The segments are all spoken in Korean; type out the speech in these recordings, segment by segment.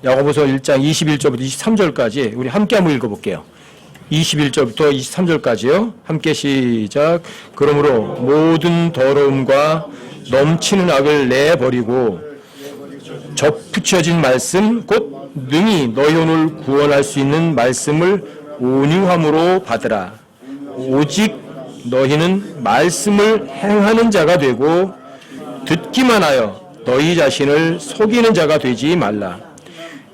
야고보서 1장 21절부터 23절까지 우리 함께 한번 읽어볼게요. 21절부터 23절까지요. 함께 시작. 그러므로 모든 더러움과 넘치는 악을 내버리고 접붙여진 말씀 곧 능히 너희 혼을 구원할 수 있는 말씀을 온유함으로 받으라. 오직 너희는 말씀을 행하는 자가 되고 듣기만 하여 너희 자신을 속이는 자가 되지 말라.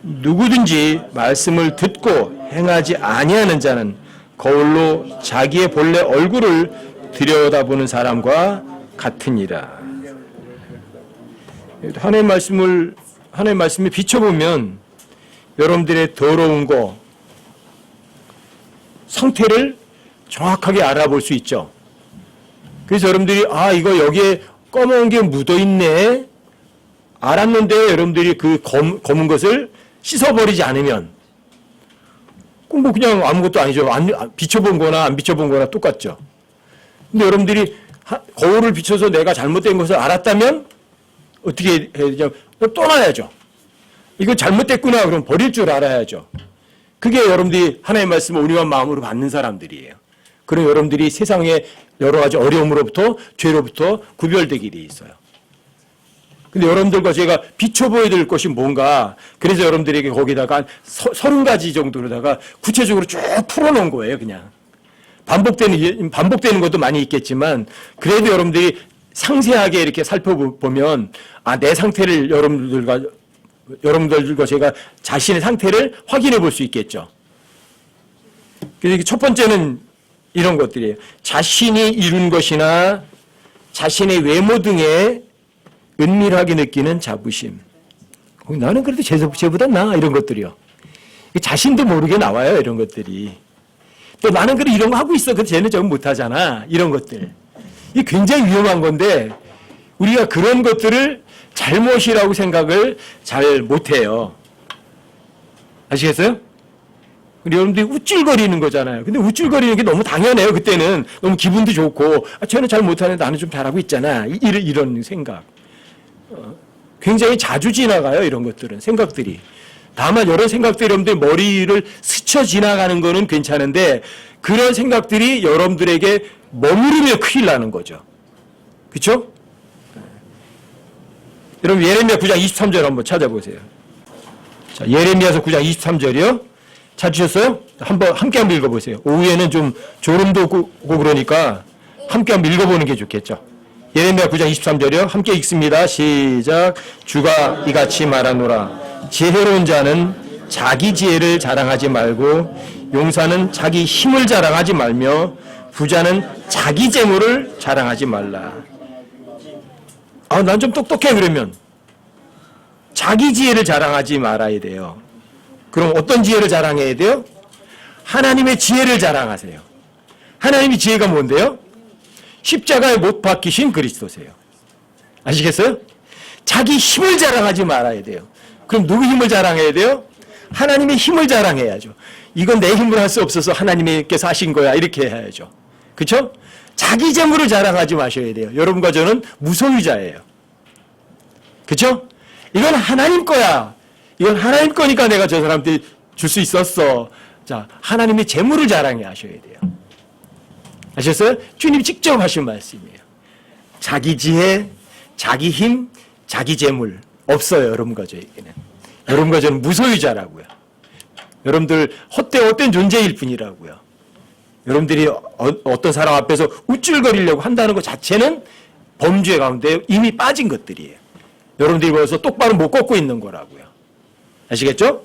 누구든지 말씀을 듣고 행하지 아니하는 자는 거울로 자기의 본래 얼굴을 들여다보는 사람과 같으니라. 하나님의 말씀을 비춰보면 여러분들의 더러운 거 상태를 정확하게 알아볼 수 있죠. 그래서 여러분들이 이거 여기에 검은 게 묻어있네 알았는데 여러분들이 그 검은 것을 씻어버리지 않으면 뭐 그냥 아무것도 아니죠. 비춰본 거나 안 비춰본 거나 똑같죠. 근데 여러분들이 거울을 비춰서 내가 잘못된 것을 알았다면 어떻게 해야 되냐? 떠나야죠. 이거 잘못됐구나 그럼 버릴 줄 알아야죠. 그게 여러분들이 하나님의 말씀을 온유한 마음으로 받는 사람들이에요. 그럼 여러분들이 세상의 여러 가지 어려움으로부터 죄로부터 구별되게 돼 있어요. 근데 여러분들과 제가 비춰보여야 될 것이 뭔가 그래서 여러분들에게 거기다가 30가지 정도로다가 구체적으로 쭉 풀어놓은 거예요. 그냥 반복되는 것도 많이 있겠지만 그래도 여러분들이 상세하게 이렇게 살펴보면 내 상태를 여러분들과 제가 자신의 상태를 확인해 볼 수 있겠죠. 그래서 첫 번째는 이런 것들이에요. 자신이 이룬 것이나 자신의 외모 등에 은밀하게 느끼는 자부심. 나는 그래도 쟤보다 나아 이런 것들이요. 자신도 모르게 나와요. 이런 것들이. 또 나는 그래 이런 거 하고 있어. 근데 쟤는 저건 못하잖아. 이런 것들. 이게 굉장히 위험한 건데 우리가 그런 것들을 잘못이라고 생각을 잘 못해요. 아시겠어요? 여러분들이 우쭐거리는 거잖아요. 근데 우쭐거리는 게 너무 당연해요. 그때는 너무 기분도 좋고 쟤는 잘 못하는데 나는 좀 잘하고 있잖아. 이런 생각. 굉장히 자주 지나가요. 이런 것들은 생각들이. 다만 여러 생각들이 여러분들 머리를 스쳐 지나가는 거는 괜찮은데 그런 생각들이 여러분들에게 머무르면 큰일 나는 거죠. 그렇죠? 여러분 예레미야 9장 23절 한번 찾아보세요. 자, 예레미야서 9장 23절이요. 찾으셨어요? 함께 한번 읽어보세요. 오후에는 좀 졸음도 오고 그러니까 함께 한번 읽어보는 게 좋겠죠. 예레미야 9장 23절이요. 함께 읽습니다. 시작. 주가 이같이 말하노라. 지혜로운 자는 자기 지혜를 자랑하지 말고 용사는 자기 힘을 자랑하지 말며 부자는 자기 재물을 자랑하지 말라. 난 좀 똑똑해 그러면 자기 지혜를 자랑하지 말아야 돼요. 그럼 어떤 지혜를 자랑해야 돼요? 하나님의 지혜를 자랑하세요. 하나님의 지혜가 뭔데요? 십자가에 못 박히신 그리스도세요. 아시겠어요? 자기 힘을 자랑하지 말아야 돼요. 그럼 누구 힘을 자랑해야 돼요? 하나님의 힘을 자랑해야죠. 이건 내 힘으로 할 수 없어서 하나님께서 하신 거야 이렇게 해야죠. 그렇죠? 자기 재물을 자랑하지 마셔야 돼요. 여러분과 저는 무소유자예요. 그렇죠? 이건 하나님 거야. 이건 하나님 거니까 내가 저 사람한테 줄 수 있었어. 자, 하나님의 재물을 자랑해 하셔야 돼요. 아셨어요? 주님이 직접 하신 말씀이에요. 자기 지혜, 자기 힘, 자기 재물 없어요. 여러분과 저에게는. 여러분과 저는 무소유자라고요. 여러분들 헛된 존재일 뿐이라고요. 여러분들이 어떤 사람 앞에서 우쭐거리려고 한다는 것 자체는 범죄 가운데 이미 빠진 것들이에요. 여러분들이 벌써 똑바로 못 걷고 있는 거라고요. 아시겠죠?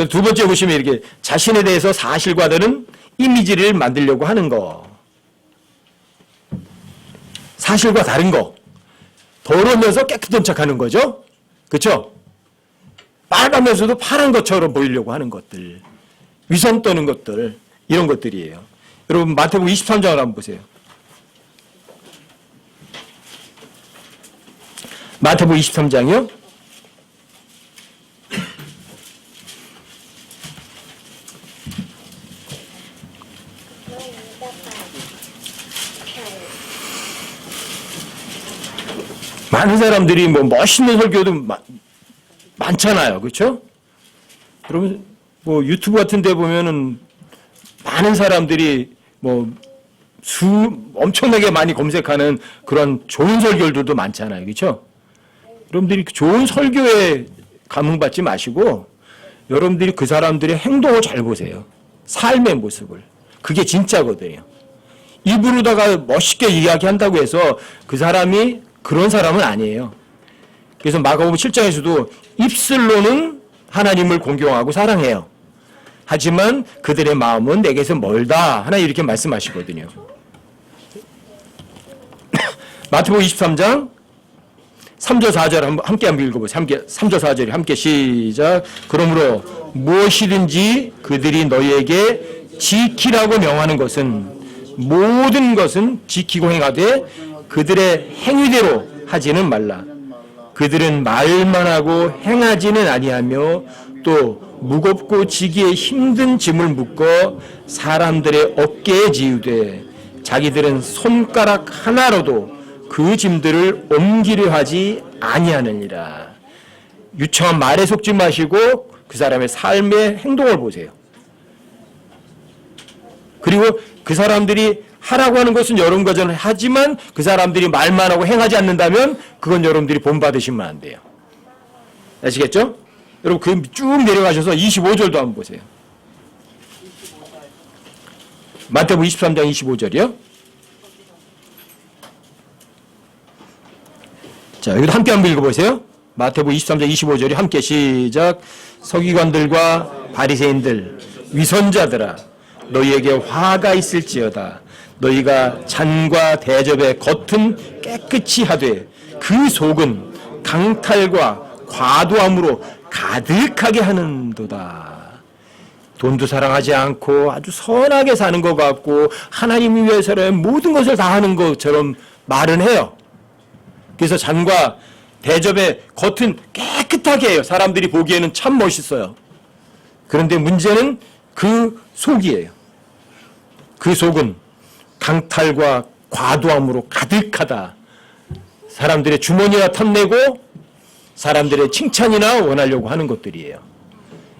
두 번째 보시면 이렇게 자신에 대해서 사실과 다른 이미지를 만들려고 하는 거. 사실과 다른 거. 더러우면서 깨끗한 척하는 거죠. 그렇죠? 빨가면서도 파란 것처럼 보이려고 하는 것들. 위선 떠는 것들. 이런 것들이에요. 여러분 마태복음 23장을 한번 보세요. 마태복음 23장이요. 많은 사람들이 멋있는 설교도 많잖아요. 그렇죠? 그러면 뭐 유튜브 같은 데 보면은 많은 사람들이 뭐 엄청나게 많이 검색하는 그런 좋은 설교들도 많잖아요. 그렇죠? 여러분들이 좋은 설교에 감흥받지 마시고 여러분들이 그 사람들의 행동을 잘 보세요. 삶의 모습을. 그게 진짜거든요. 입으로다가 멋있게 이야기한다고 해서 그 사람이 그런 사람은 아니에요. 그래서 마가복음 7장에서도 입술로는 하나님을 공경하고 사랑해요. 하지만 그들의 마음은 내게서 멀다. 하나님 이렇게 말씀하시거든요. 마태복음 23장 3절 4절 함께 한번 읽어보세요. 3절 4절이 함께 시작. 그러므로 무엇이든지 그들이 너희에게 지키라고 명하는 것은 모든 것은 지키고 행하되 그들의 행위대로 하지는 말라. 그들은 말만 하고 행하지는 아니하며 또 무겁고 지기에 힘든 짐을 묶어 사람들의 어깨에 지우되 자기들은 손가락 하나로도 그 짐들을 옮기려 하지 아니하느니라. 유창한 말에 속지 마시고 그 사람의 삶의 행동을 보세요. 그리고 그 사람들이 하라고 하는 것은 여러분과 저는 하지만 그 사람들이 말만 하고 행하지 않는다면 그건 여러분들이 본받으시면 안 돼요. 아시겠죠? 여러분 그 쭉 내려가셔서 25절도 한번 보세요. 마태복음 23장 25절이요. 자, 여기도 함께 한번 읽어보세요. 마태복음 23장 25절이 함께 시작. 서기관들과 바리새인들 위선자들아 너희에게 화가 있을지어다. 너희가 잔과 대접의 겉은 깨끗이 하되 그 속은 강탈과 과도함으로 가득하게 하는도다. 돈도 사랑하지 않고 아주 선하게 사는 것 같고 하나님을 위해서는 모든 것을 다 하는 것처럼 말은 해요. 그래서 잔과 대접의 겉은 깨끗하게 해요. 사람들이 보기에는 참 멋있어요. 그런데 문제는 그 속이에요. 그 속은 강탈과 과도함으로 가득하다. 사람들의 주머니나 탐내고 사람들의 칭찬이나 원하려고 하는 것들이에요.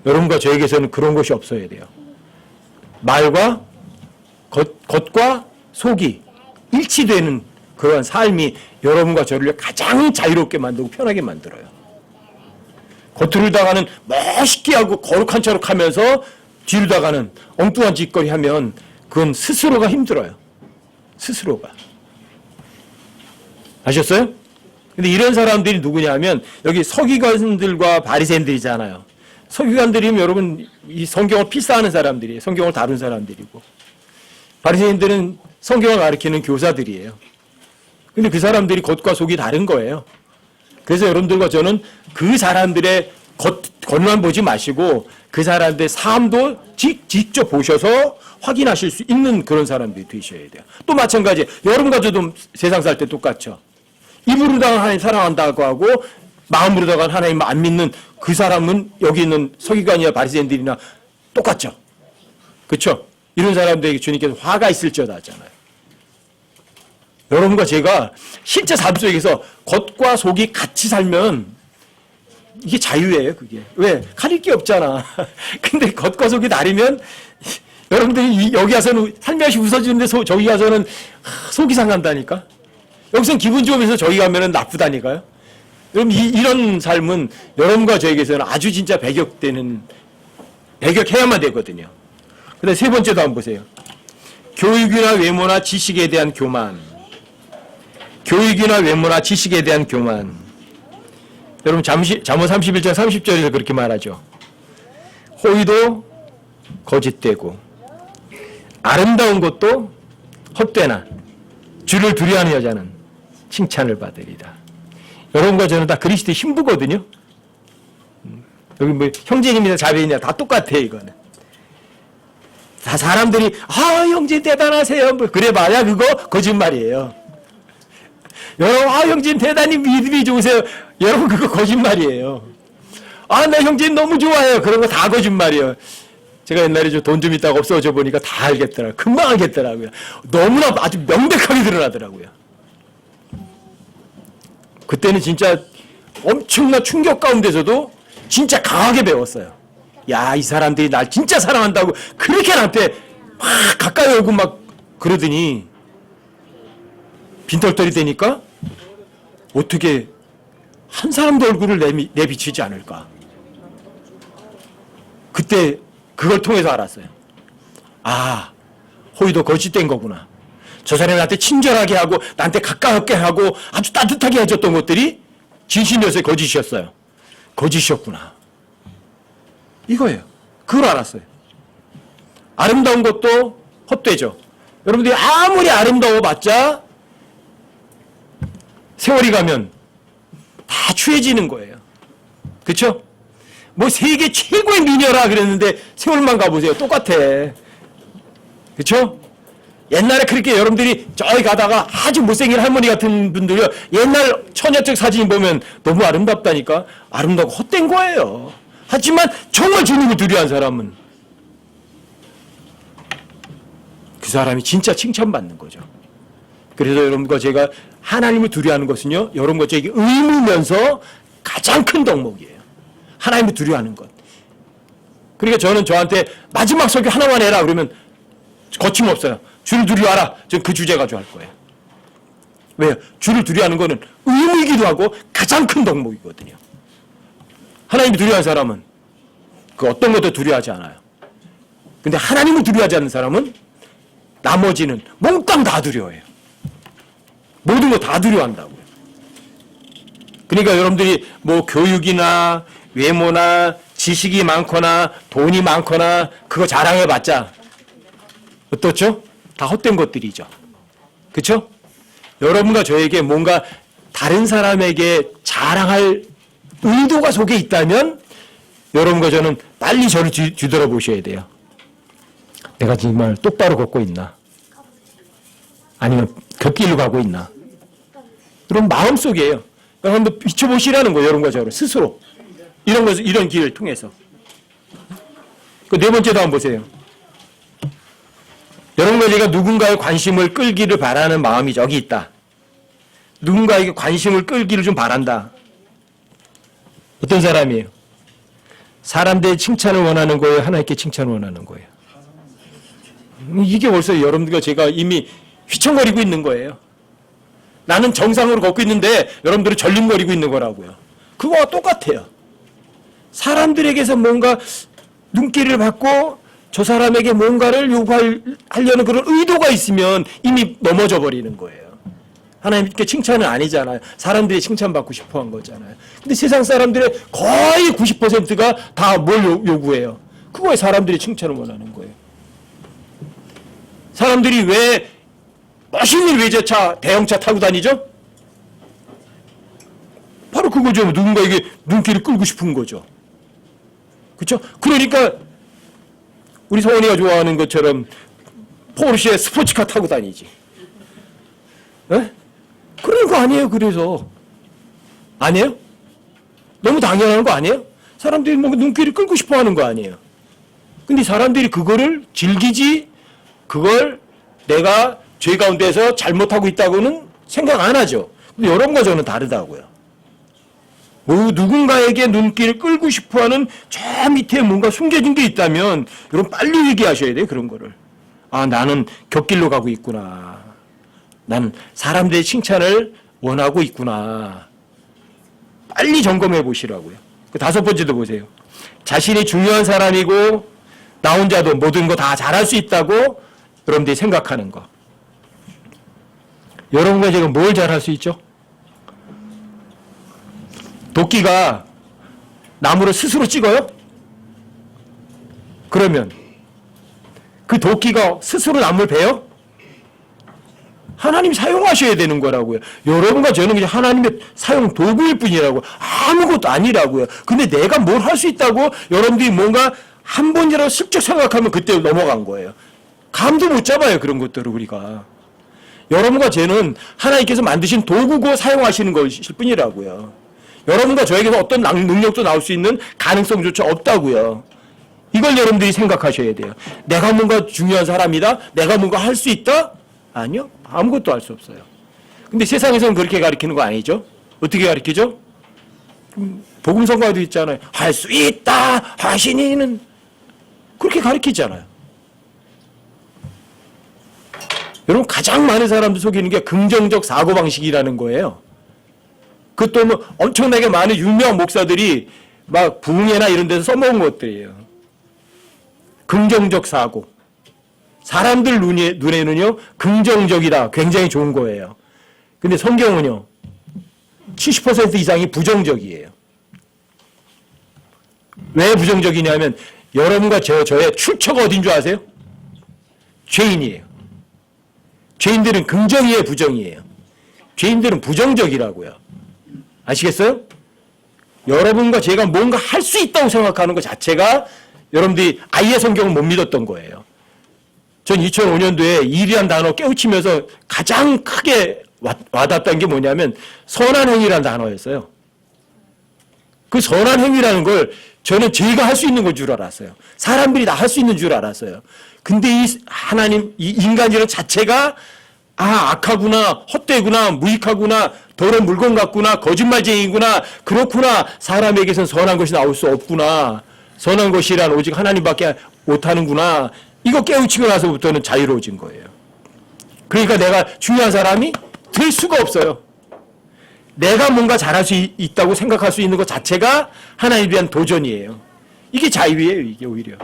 여러분과 저에게서는 그런 것이 없어야 돼요. 말과 겉과 속이 일치되는 그러한 삶이 여러분과 저를 가장 자유롭게 만들고 편하게 만들어요. 겉으로다가는 멋있게 하고 거룩한 척 하면서 뒤로다가는 엉뚱한 짓거리 하면 그건 스스로가 힘들어요. 스스로가. 아셨어요? 근데 이런 사람들이 누구냐 하면 여기 서기관들과 바리새인들이잖아요. 서기관들이면 여러분 이 성경을 필사하는 사람들이에요. 성경을 다룬 사람들이고. 바리새인들은 성경을 가르치는 교사들이에요. 근데 그 사람들이 겉과 속이 다른 거예요. 그래서 여러분들과 저는 그 사람들의 겉만 보지 마시고 그 사람들의 삶도 직접 보셔서 확인하실 수 있는 그런 사람들이 되셔야 돼요. 또 마찬가지 여러분과 저도 세상 살 때 똑같죠. 입으로다가 하나님 사랑한다고 하고 마음으로다가 하나님 안 믿는 그 사람은 여기 있는 서기관이나 바리새인들이나 똑같죠. 그렇죠? 이런 사람들에게 주님께서 화가 있을지어다 하잖아요. 여러분과 제가 실제 삶 속에서 겉과 속이 같이 살면 이게 자유예요, 그게. 왜? 가릴 게 없잖아. 근데 겉과 속이 다르면 여러분들이 여기 와서는 살며시 웃어주는데 저기 가서는 속이 상한다니까. 여기서는 기분 좋으면서 저기 가면은 나쁘다니까요. 여러분 이런 삶은 여러분과 저에게서는 아주 진짜 배격해야만 되거든요. 그다음 세 번째도 한번 보세요. 교육이나 외모나 지식에 대한 교만. 교육이나 외모나 지식에 대한 교만. 여러분 잠언 31장 30절에서 그렇게 말하죠. 호의도 거짓되고 아름다운 것도 헛되나 주를 두려워하는 여자는 칭찬을 받으리다. 여러분과 저는 다 그리스도의 신부거든요. 여기 뭐 형제님이나 자매님이나 다 똑같아 이거는. 다 사람들이 형제 대단하세요. 뭐 그래봐야 그거 거짓말이에요. 여러분 형제님 대단히 믿음이 좋으세요. 여러분 그거 거짓말이에요. 나 형제님 너무 좋아해요. 그런 거 다 거짓말이에요. 제가 옛날에 돈 좀 있다가 없어져 보니까 다 알겠더라고요. 금방 알겠더라고요. 너무나 아주 명백하게 드러나더라고요. 그때는 진짜 엄청난 충격 가운데서도 진짜 강하게 배웠어요. 야, 이 사람들이 날 진짜 사랑한다고 그렇게 나한테 막 가까이 오고 막 그러더니 빈털털이 되니까 어떻게 한 사람도 얼굴을 내비치지 않을까. 그때 그걸 통해서 알았어요. 아, 호의도 거짓된 거구나. 저 사람이 나한테 친절하게 하고 나한테 가까웠게 하고 아주 따뜻하게 해줬던 것들이 진실이었어요, 거짓이었어요. 거짓이었구나. 이거예요. 그걸 알았어요. 아름다운 것도 헛되죠. 여러분들이 아무리 아름다워봤자 세월이 가면 다 추해지는 거예요. 그렇죠? 뭐 세계 최고의 미녀라 그랬는데 세월만 가보세요. 똑같아. 그렇죠? 옛날에 그렇게 여러분들이 저기 가다가 아주 못생긴 할머니 같은 분들요, 옛날 처녀적 사진 보면 너무 아름답다니까. 아름답고 헛된 거예요. 하지만 정말 주님을 두려워한 사람은 그 사람이 진짜 칭찬받는 거죠. 그래서 여러분과 제가 하나님을 두려워하는 것은요, 여러분과 저에게 의무면서 가장 큰 덕목이에요. 하나님을 두려워하는 것. 그러니까 저는 저한테 마지막 설교 하나만 해라 그러면 거침없어요. 주를 두려워하라. 저는 그 주제 가지고 할 거예요. 왜요? 주를 두려워하는 것은 의무이기도 하고 가장 큰 덕목이거든요. 하나님을 두려워하는 사람은 그 어떤 것도 두려워하지 않아요. 근데 하나님을 두려워하지 않는 사람은 나머지는 몽땅 다 두려워해요. 모든 거 다 두려워한다고요. 그러니까 여러분들이 뭐 교육이나 외모나 지식이 많거나 돈이 많거나 그거 자랑해봤자 어떻죠? 다 헛된 것들이죠. 그렇죠? 여러분과 저에게 뭔가 다른 사람에게 자랑할 의도가 속에 있다면 여러분과 저는 빨리 저를 뒤돌아보셔야 돼요. 내가 정말 똑바로 걷고 있나? 아니면 곁길로 가고 있나? 그런 마음속이에요. 그럼 한번 비춰보시라는 거예요. 여러분과 저를 스스로. 이런 길을 통해서. 그 네 번째도 한번 보세요. 여러분과 제가 누군가의 관심을 끌기를 바라는 마음이 저기 있다. 누군가에게 관심을 끌기를 좀 바란다. 어떤 사람이에요? 사람들의 칭찬을 원하는 거예요? 하나님께 칭찬을 원하는 거예요? 이게 벌써 여러분들과 제가 이미 휘청거리고 있는 거예요. 나는 정상으로 걷고 있는데 여러분들은 절름거리고 있는 거라고요. 그거와 똑같아요. 사람들에게서 뭔가 눈길을 받고 저 사람에게 뭔가를 요구하려는 그런 의도가 있으면 이미 넘어져 버리는 거예요. 하나님께 칭찬은 아니잖아요. 사람들이 칭찬받고 싶어 한 거잖아요. 근데 세상 사람들의 거의 90%가 다 뭘 요구해요? 그거에 사람들이 칭찬을 원하는 거예요. 사람들이 왜 멋있는 외제차, 대형차 타고 다니죠? 바로 그거죠. 누군가에게 눈길을 끌고 싶은 거죠. 그렇죠? 그러니까 우리 성원이가 좋아하는 것처럼 포르쉐 스포츠카 타고 다니지. 에? 그런 거 아니에요. 그래서 아니에요? 너무 당연한 거 아니에요? 사람들이 뭔가 눈길을 끌고 싶어 하는 거 아니에요? 근데 사람들이 그거를 즐기지, 그걸 내가 죄 가운데서 잘못하고 있다고는 생각 안 하죠. 근데 여러분과 저는 다르다고요. 누군가에게 눈길을 끌고 싶어하는 저 밑에 뭔가 숨겨진 게 있다면 여러분 빨리 얘기하셔야 돼요. 그런 거를. 아, 나는 곁길로 가고 있구나. 나는 사람들의 칭찬을 원하고 있구나. 빨리 점검해 보시라고요. 그 다섯 번째도 보세요. 자신이 중요한 사람이고 나 혼자도 모든 거 다 잘할 수 있다고 여러분들이 생각하는 거. 여러분과 제가 뭘 잘할 수 있죠? 도끼가 나무를 스스로 찍어요? 그러면 그 도끼가 스스로 나무를 베요? 하나님이 사용하셔야 되는 거라고요. 여러분과 저는 그냥 하나님의 사용 도구일 뿐이라고. 아무것도 아니라고요. 근데 내가 뭘 할 수 있다고 여러분들이 뭔가 한 번이라도 슬쩍 생각하면 그때 넘어간 거예요. 감도 못 잡아요. 그런 것들을 우리가. 여러분과 저는 하나님께서 만드신 도구고 사용하시는 것일 뿐이라고요. 여러분과 저에게서 어떤 능력도 나올 수 있는 가능성조차 없다고요. 이걸 여러분들이 생각하셔야 돼요. 내가 뭔가 중요한 사람이다? 내가 뭔가 할 수 있다? 아니요. 아무것도 할 수 없어요. 근데 세상에서는 그렇게 가르치는 거 아니죠? 어떻게 가르치죠? 복음성가도 있잖아요. 할 수 있다 하시니는 그렇게 가르치잖아요. 여러분 가장 많은 사람들 속이는 게 긍정적 사고방식이라는 거예요. 그것도 뭐 엄청나게 많은 유명한 목사들이 막 부흥회나 이런 데서 써먹은 것들이에요. 긍정적 사고. 사람들 눈에는요 긍정적이다. 굉장히 좋은 거예요. 근데 성경은요 70% 이상이 부정적이에요. 왜 부정적이냐면 여러분과 저의 출처가 어딘 줄 아세요? 죄인이에요. 죄인들은 긍정이에요, 부정이에요? 죄인들은 부정적이라고요. 아시겠어요? 여러분과 제가 뭔가 할 수 있다고 생각하는 것 자체가 여러분들이 아예 성경을 못 믿었던 거예요. 전 2005년도에 일이란 단어 깨우치면서 가장 크게 와닿았던 게 뭐냐면 선한 행위라는 단어였어요. 그 선한 행위라는 걸 저는 제가 할 수 있는 걸 줄 알았어요. 사람들이 다 할 수 있는 줄 알았어요. 근데 이 하나님, 이 인간이라는 자체가 악하구나, 헛되구나, 무익하구나, 더러운 물건 같구나, 거짓말쟁이구나, 그렇구나, 사람에게선 선한 것이 나올 수 없구나, 선한 것이란 오직 하나님밖에 못하는구나, 이거 깨우치고 나서부터는 자유로워진 거예요. 그러니까 내가 중요한 사람이 될 수가 없어요. 내가 뭔가 잘할 수 있다고 생각할 수 있는 것 자체가 하나님에 대한 도전이에요. 이게 자유예요, 이게 오히려.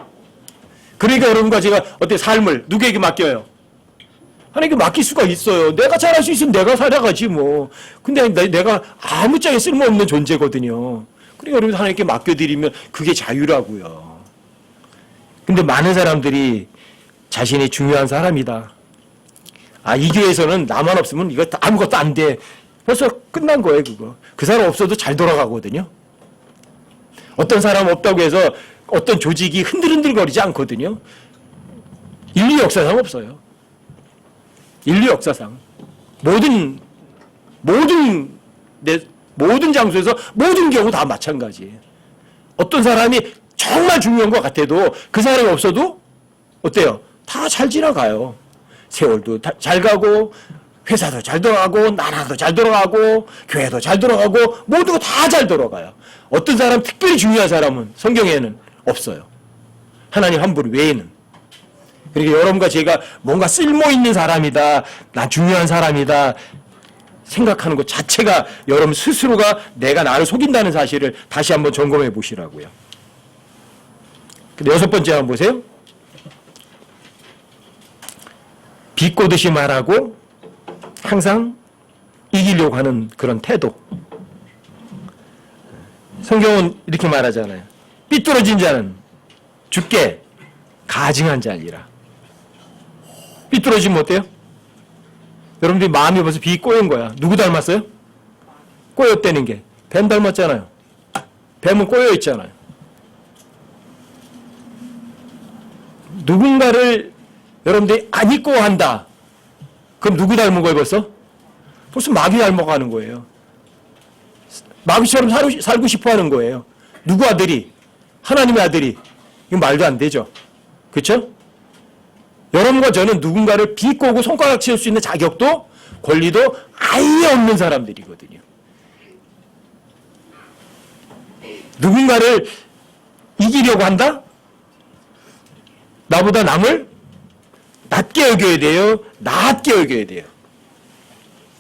그러니까 여러분과 제가 어때 삶을 누구에게 맡겨요? 하나님께 맡길 수가 있어요. 내가 잘할 수 있으면 내가 살아가지 뭐. 근데 내가 아무짝에 쓸모없는 존재거든요. 그러니까 여러분 하나님께 맡겨드리면 그게 자유라고요. 근데 많은 사람들이 자신이 중요한 사람이다. 이 교회에서는 나만 없으면 이거 아무것도 안 돼. 벌써 끝난 거예요, 그거. 그 사람 없어도 잘 돌아가거든요. 어떤 사람 없다고 해서 어떤 조직이 흔들흔들거리지 않거든요. 인류 역사상 없어요. 인류 역사상. 모든 장소에서 모든 경우 다 마찬가지예요. 어떤 사람이 정말 중요한 것 같아도 그 사람이 없어도 어때요? 다 잘 지나가요. 세월도 잘 가고 회사도 잘 돌아가고 나라도 잘 돌아가고 교회도 잘 돌아가고 모두가 다 잘 돌아가요. 어떤 사람 특별히 중요한 사람은 성경에는 없어요. 하나님 한 분 외에는. 그러니까 여러분과 제가 뭔가 쓸모있는 사람이다, 나 중요한 사람이다 생각하는 것 자체가 여러분 스스로가 내가 나를 속인다는 사실을 다시 한번 점검해 보시라고요. 근데 6번째 한번 보세요. 비꼬듯이 말하고 항상 이기려고 하는 그런 태도. 성경은 이렇게 말하잖아요. 삐뚤어진 자는 주께 가증한 자니라. 삐뚤어지면 어때요? 여러분들이 마음이 벌써 비 꼬인 거야. 누구 닮았어요? 꼬였다는 게. 뱀 닮았잖아요. 뱀은 꼬여 있잖아요. 누군가를 여러분들이 안 이뻐한다. 그럼 누구 닮은 거예요 벌써? 벌써 마귀 닮아가는 거예요. 마귀처럼 살고 싶어 하는 거예요. 누구 아들이? 하나님의 아들이. 이거 말도 안 되죠. 그렇죠? 여러분과 저는 누군가를 비꼬고 손가락 치울 수 있는 자격도 권리도 아예 없는 사람들이거든요. 누군가를 이기려고 한다? 나보다 남을 낮게 여겨야 돼요? 낮게 여겨야 돼요?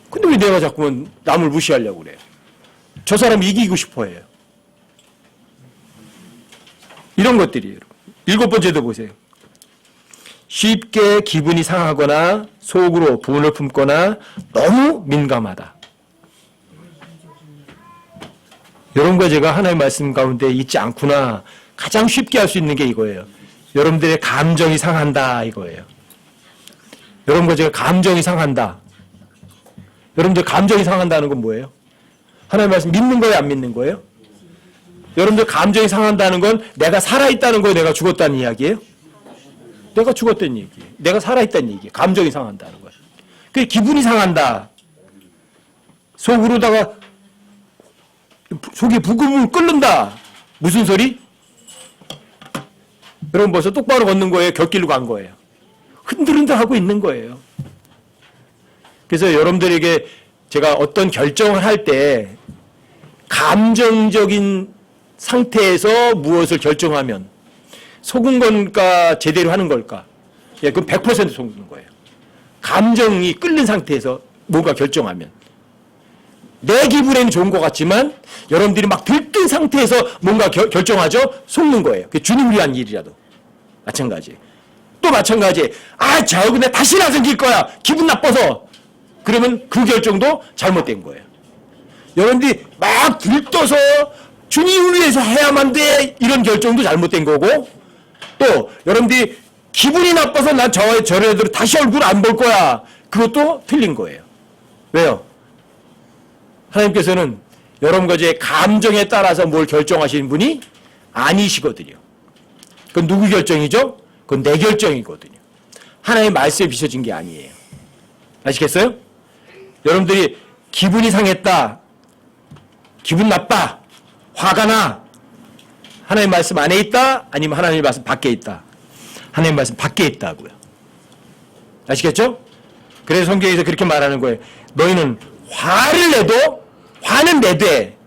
근데 왜 내가 자꾸만 남을 무시하려고 그래요? 저 사람 이기고 싶어 해요. 이런 것들이에요. 7번째도 보세요. 쉽게 기분이 상하거나 속으로 분을 품거나 너무 민감하다. 여러분과 제가 하나님의 말씀 가운데 있지 않구나. 가장 쉽게 할 수 있는 게 이거예요. 여러분들의 감정이 상한다 이거예요. 여러분과 제가 감정이 상한다. 여러분들 감정이 상한다는 건 뭐예요? 하나님의 말씀 믿는 거예요, 안 믿는 거예요? 여러분들 감정이 상한다는 건 내가 살아있다는 거예요, 내가 죽었다는 이야기예요? 내가 죽었다는 얘기예요. 내가 살아있다는 얘기예요. 감정이 상한다는 거예요. 그 기분이 상한다. 속으로다가 속이 부글부글 끓는다. 무슨 소리? 여러분 벌써 똑바로 걷는 거예요? 곁길로 간 거예요? 흔들흔들 하고 있는 거예요. 그래서 여러분들에게 제가 어떤 결정을 할 때 감정적인 상태에서 무엇을 결정하면 속은 건가 제대로 하는 걸까? 예, 그럼 100% 속는 거예요. 감정이 끓는 상태에서 뭔가 결정하면 내 기분에는 좋은 것 같지만 여러분들이 막 들뜬 상태에서 뭔가 결정하죠? 속는 거예요. 그게 주님 위한 일이라도 마찬가지. 또 마찬가지. 아, 저 근데 다시는 안 생길 거야. 기분 나빠서. 그러면 그 결정도 잘못된 거예요. 여러분들이 막 들떠서 주님을 위해서 해야만 돼. 이런 결정도 잘못된 거고, 또 여러분들이 기분이 나빠서 난 저래도 다시 얼굴 안 볼 거야. 그것도 틀린 거예요. 왜요? 하나님께서는 여러분 가지의 감정에 따라서 뭘 결정하시는 분이 아니시거든요. 그건 누구 결정이죠? 그건 내 결정이거든요. 하나님의 말씀에 비춰진 게 아니에요. 아시겠어요? 여러분들이 기분이 상했다, 기분 나빠, 화가 나, 하나님의 말씀 안에 있다, 아니면 하나님의 말씀 밖에 있다. 하나님의 말씀 밖에 있다고요. 아시겠죠? 그래서 성경에서 그렇게 말하는 거예요. 너희는 화를 내도 화는 내되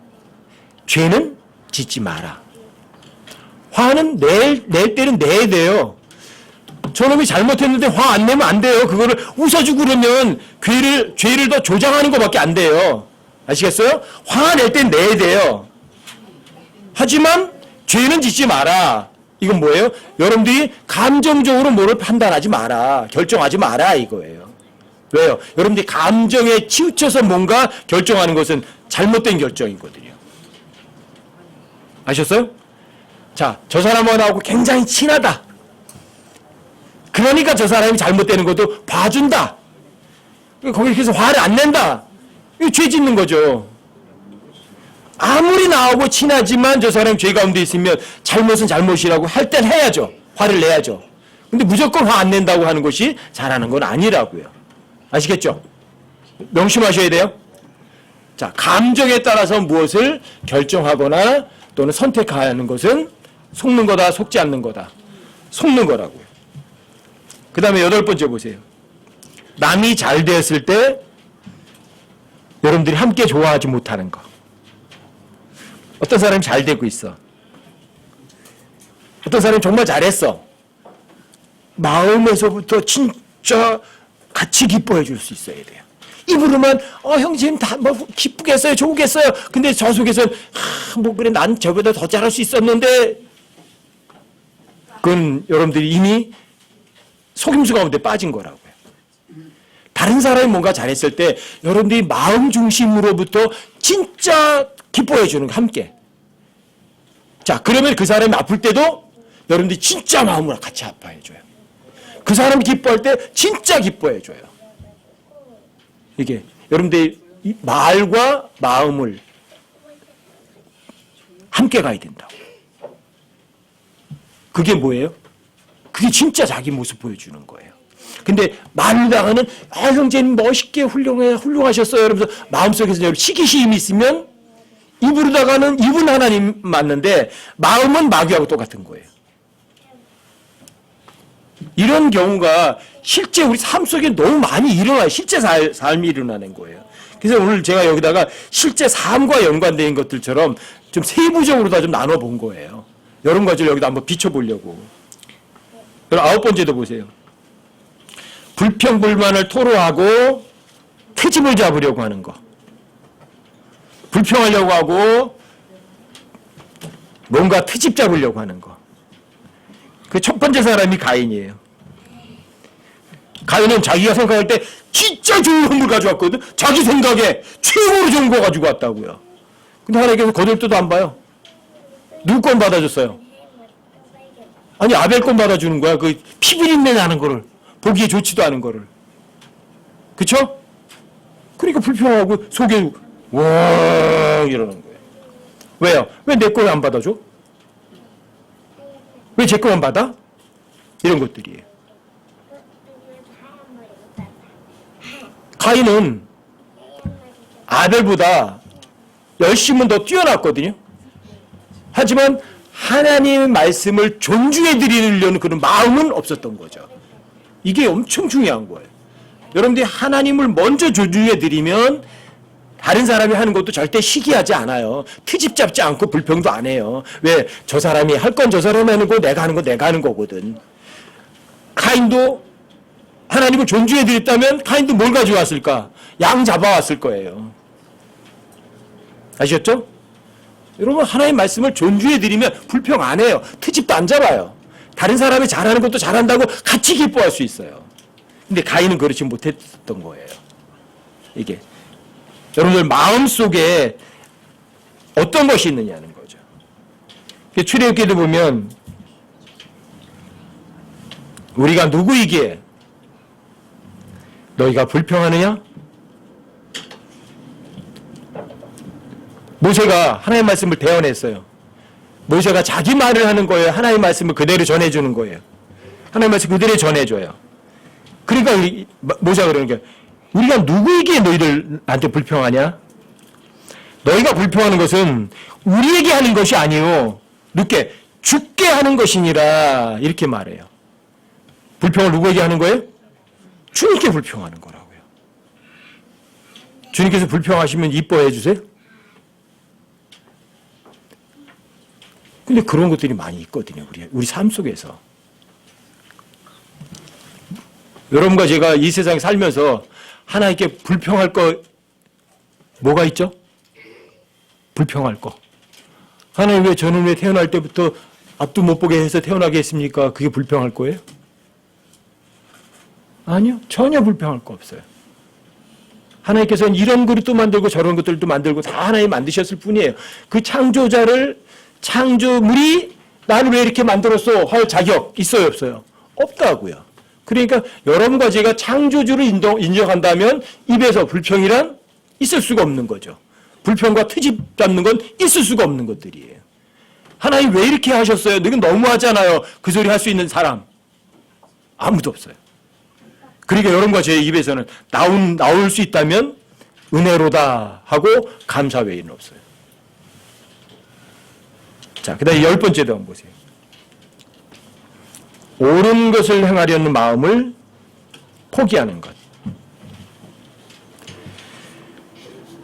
죄는 짓지 마라. 화는 낼 때는 내야 돼요. 저놈이 잘못했는데 화 안 내면 안 돼요. 그거를 웃어주고 그러면 죄를 더 조장하는 것밖에 안 돼요. 아시겠어요? 화 낼 땐 내야 돼요. 하지만 죄는 짓지 마라. 이건 뭐예요? 여러분들이 감정적으로 뭐를 판단하지 마라. 결정하지 마라 이거예요. 왜요? 여러분들이 감정에 치우쳐서 뭔가 결정하는 것은 잘못된 결정이거든요. 아셨어요? 자, 저 사람하고 굉장히 친하다. 그러니까 저 사람이 잘못되는 것도 봐준다. 거기 그래서 화를 안 낸다. 이거 죄 짓는 거죠. 아무리 나하고 친하지만 저 사람이 죄 가운데 있으면 잘못은 잘못이라고 할 땐 해야죠. 화를 내야죠. 근데 무조건 화 안 낸다고 하는 것이 잘하는 건 아니라고요. 아시겠죠? 명심하셔야 돼요. 자, 감정에 따라서 무엇을 결정하거나 또는 선택하는 것은 속는 거다, 속지 않는 거다. 속는 거라고요. 그 다음에 8번째 보세요. 남이 잘 되었을 때 여러분들이 함께 좋아하지 못하는 거. 어떤 사람이 잘 되고 있어. 어떤 사람이 정말 잘했어. 마음에서부터 진짜 같이 기뻐해 줄 수 있어야 돼요. 입으로만 형님 다 뭐 기쁘겠어요, 좋겠어요. 근데 저 속에서는 뭐 그래 난 저보다 더 잘할 수 있었는데, 그건 여러분들이 이미 속임수 가운데 빠진 거라고요. 다른 사람이 뭔가 잘했을 때 여러분들이 마음 중심으로부터 진짜 기뻐해 주는 거 함께. 자, 그러면 그 사람이 아플 때도 여러분들이 진짜 마음으로 같이 아파해 줘요. 그 사람이 기뻐할 때 진짜 기뻐해 줘요. 이게 여러분들이 말과 마음을 함께 가야 된다고. 그게 뭐예요? 그게 진짜 자기 모습 보여주는 거예요. 근데 말로다가는 형제님 멋있게 훌륭하셨어요. 이러면서 마음속에서 여러분 시기심이 있으면 입으로다가는 입은 하나님 맞는데 마음은 마귀하고 똑같은 거예요. 이런 경우가 실제 우리 삶 속에 너무 많이 일어나요. 실제 삶이 일어나는 거예요. 그래서 오늘 제가 여기다가 실제 삶과 연관된 것들처럼 좀 세부적으로 다 좀 나눠본 거예요. 여러 가지를 여기다 한번 비춰보려고. 그럼 9번째도 보세요. 불평불만을 토로하고 트집을 잡으려고 하는 거. 불평하려고 하고 뭔가 트집 잡으려고 하는 거. 그 첫 번째 사람이 가인이에요. 가인은 자기가 생각할 때 진짜 좋은 선물 가져왔거든. 자기 생각에 최고로 좋은 거 가지고 왔다고요. 근데 하나님께서 거들떠도 안 봐요. 누구 건 받아줬어요? 아니 아벨 건 받아주는 거야. 그 피비린내 나는 거를. 보기에 좋지도 않은 거를. 그쵸? 그러니까 불평하고 속에 와 이러는 거예요. 왜요? 왜 내 거 안 받아줘? 왜 제 거만 받아? 이런 것들이에요. 가인은 아벨보다 열심은 더 뛰어났거든요. 하지만 하나님의 말씀을 존중해 드리려는 그런 마음은 없었던 거죠. 이게 엄청 중요한 거예요. 여러분들이 하나님을 먼저 존중해 드리면 다른 사람이 하는 것도 절대 시기하지 않아요. 트집 잡지 않고 불평도 안 해요. 왜? 저 사람이 할 건 저 사람이 하는 거, 내가 하는 건 내가 하는 거거든. 카인도 하나님을 존중해 드렸다면 카인도 뭘 가져왔을까? 양 잡아왔을 거예요. 아셨죠? 여러분, 하나님 말씀을 존중해 드리면 불평 안 해요. 트집도 안 잡아요. 다른 사람이 잘하는 것도 잘한다고 같이 기뻐할 수 있어요. 근데 가인은 그렇지 못했던 거예요. 이게 여러분들 마음속에 어떤 것이 있느냐는 거죠. 출애굽기도 보면 우리가 누구이기에 너희가 불평하느냐? 모세가 하나님의 말씀을 대언했어요. 모세가 자기 말을 하는 거예요. 하나님의 말씀을 그대로 전해주는 거예요. 하나님의 말씀 그대로 전해줘요. 그러니까 모세가 그러는 거예요. 우리가 누구에게 너희들 나한테 불평하냐? 너희가 불평하는 것은 우리에게 하는 것이 아니요. 누게 죽게 하는 것이니라. 이렇게 말해요. 불평을 누구에게 하는 거예요? 주님께 불평하는 거라고요. 주님께서 불평하시면 이뻐해 주세요? 근데 그런 것들이 많이 있거든요. 우리 삶 속에서. 여러분과 제가 이 세상에 살면서 하나님께 불평할 거 뭐가 있죠? 불평할 거. 하나님 왜 저는 왜 태어날 때부터 앞도 못 보게 해서 태어나게 했습니까? 그게 불평할 거예요? 아니요. 전혀 불평할 거 없어요. 하나님께서는 이런 그릇도 만들고 저런 것들도 만들고 다 하나님 만드셨을 뿐이에요. 그 창조물이 나를 왜 이렇게 만들었어? 할 자격 있어요, 없어요? 없다고요. 그러니까 여러분과 제가 창조주를 인정한다면 입에서 불평이란 있을 수가 없는 거죠. 불평과 트집 잡는 건 있을 수가 없는 것들이에요. 하나님 왜 이렇게 하셨어요? 이건 너무하잖아요. 그 소리 할 수 있는 사람 아무도 없어요. 그러니까 여러분과 제 입에서는 나올 수 있다면 은혜로다 하고 감사 외에는 없어요. 자, 그 다음에 10번째도 한번 보세요. 옳은 것을 행하려는 마음을 포기하는 것.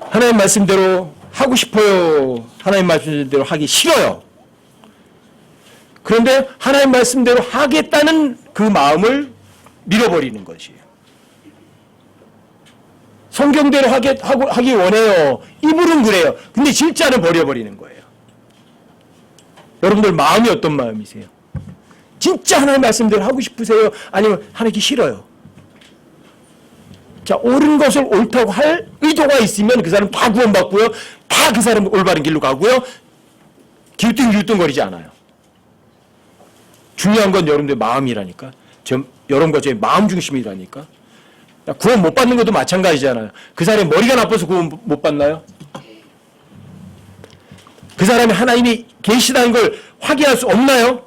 하나님 말씀대로 하고 싶어요. 하나님 말씀대로 하기 싫어요. 그런데 하나님 말씀대로 하겠다는 그 마음을 밀어버리는 것이에요. 성경대로 하기 원해요. 입으로는 그래요. 근데 진짜는 버려버리는 거예요. 여러분들 마음이 어떤 마음이세요? 진짜 하나님 말씀대로 하고 싶으세요? 아니면 하기 싫어요? 자, 옳은 것을 옳다고 할 의도가 있으면 그 사람 다 구원받고요. 다 그 사람 올바른 길로 가고요. 기우뚱기우뚱거리지 않아요. 중요한 건 여러분들 마음이라니까. 여러분과 제 마음 중심이라니까. 구원 못 받는 것도 마찬가지잖아요. 그 사람이 머리가 나빠서 구원 못 받나요? 그 사람이 하나님이 계시다는 걸 확인할 수 없나요?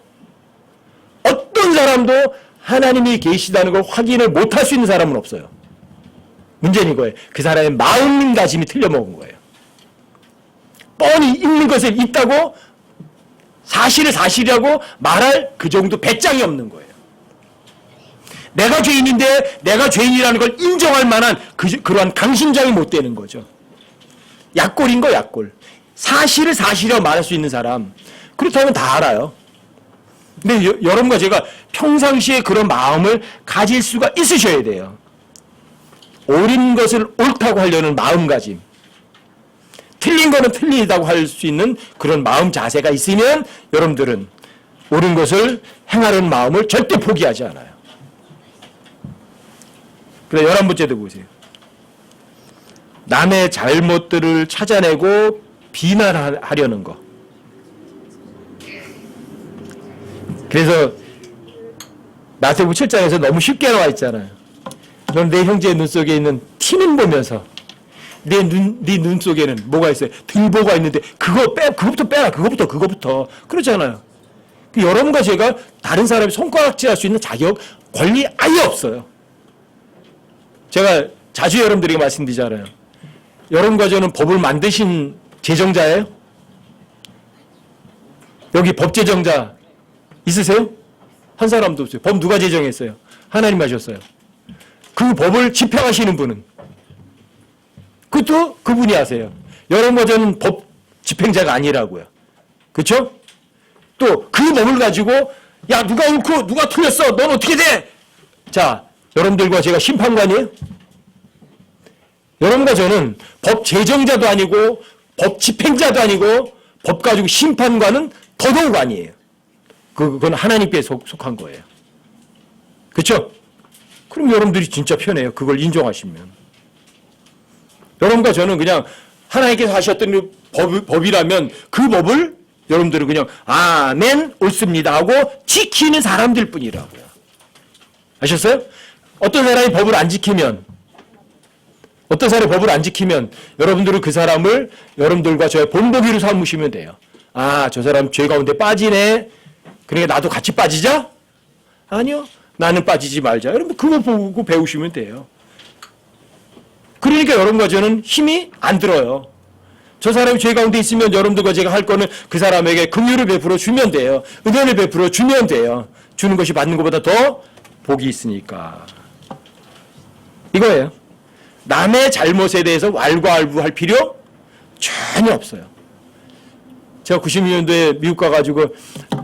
어떤 사람도 하나님이 계시다는 걸 확인을 못할 수 있는 사람은 없어요. 문제는 이거예요. 그 사람의 마음가짐이 틀려먹은 거예요. 뻔히 있는 것을 있다고 사실을 사실이라고 말할 그 정도 배짱이 없는 거예요. 내가 죄인인데 내가 죄인이라는 걸 인정할 만한 그러한 강심장이 못 되는 거죠. 약골인 거 약골. 사실을 사실이라고 말할 수 있는 사람. 그렇다면 다 알아요. 근데 여러분과 제가 평상시에 그런 마음을 가질 수가 있으셔야 돼요. 옳은 것을 옳다고 하려는 마음가짐. 틀린 거는 틀리다고 할 수 있는 그런 마음 자세가 있으면 여러분들은 옳은 것을 행하려는 마음을 절대 포기하지 않아요. 그래 11번째도 보세요. 남의 잘못들을 찾아내고 비난하려는 거. 그래서 마태복음 7장에서 너무 쉽게 나와 있잖아요. 너는 내 형제의 눈 속에 있는 티는 보면서 네 눈 속에는 뭐가 있어요? 들보가 있는데 그것부터 빼라. 그것부터 그렇잖아요. 여러분과 제가 다른 사람이 손가락질할 수 있는 자격, 권리 아예 없어요. 제가 자주 여러분들에게 말씀드리잖아요. 여러분과 저는 법을 만드신 제정자예요? 여기 법 제정자 있으세요? 한 사람도 없어요. 법 누가 제정했어요? 하나님 하셨어요. 그 법을 집행하시는 분은 그것도 그분이 하세요. 여러분과 저는 법 집행자가 아니라고요. 그렇죠? 또 그 법을 가지고 야 누가 옳고 누가 틀렸어 넌 어떻게 돼? 자 여러분들과 제가 심판관이에요? 여러분과 저는 법 제정자도 아니고 법 집행자도 아니고 법 가지고 심판관은 더더욱 아니에요. 그건 하나님께 속한 거예요. 그렇죠? 그럼 여러분들이 진짜 편해요. 그걸 인정하시면. 여러분과 저는 그냥 하나님께서 하셨던 법이라면 그 법을 여러분들은 그냥 아멘 옳습니다 하고 지키는 사람들 뿐이라고요. 아셨어요? 어떤 사람이 법을 안 지키면 여러분들은 그 사람을 여러분들과 저의 본보기로 삼으시면 돼요. 아, 저 사람 죄 가운데 빠지네. 그러니까 나도 같이 빠지자? 아니요. 나는 빠지지 말자. 여러분 그거 보고 배우시면 돼요. 그러니까 여러분과 저는 힘이 안 들어요. 저 사람이 죄 가운데 있으면 여러분들과 제가 할 거는 그 사람에게 긍휼을 베풀어 주면 돼요. 은혜를 베풀어 주면 돼요. 주는 것이 받는 것보다 더 복이 있으니까. 이거예요. 남의 잘못에 대해서 왈가왈부할 필요 전혀 없어요. 제가 92년도에 미국 가가지고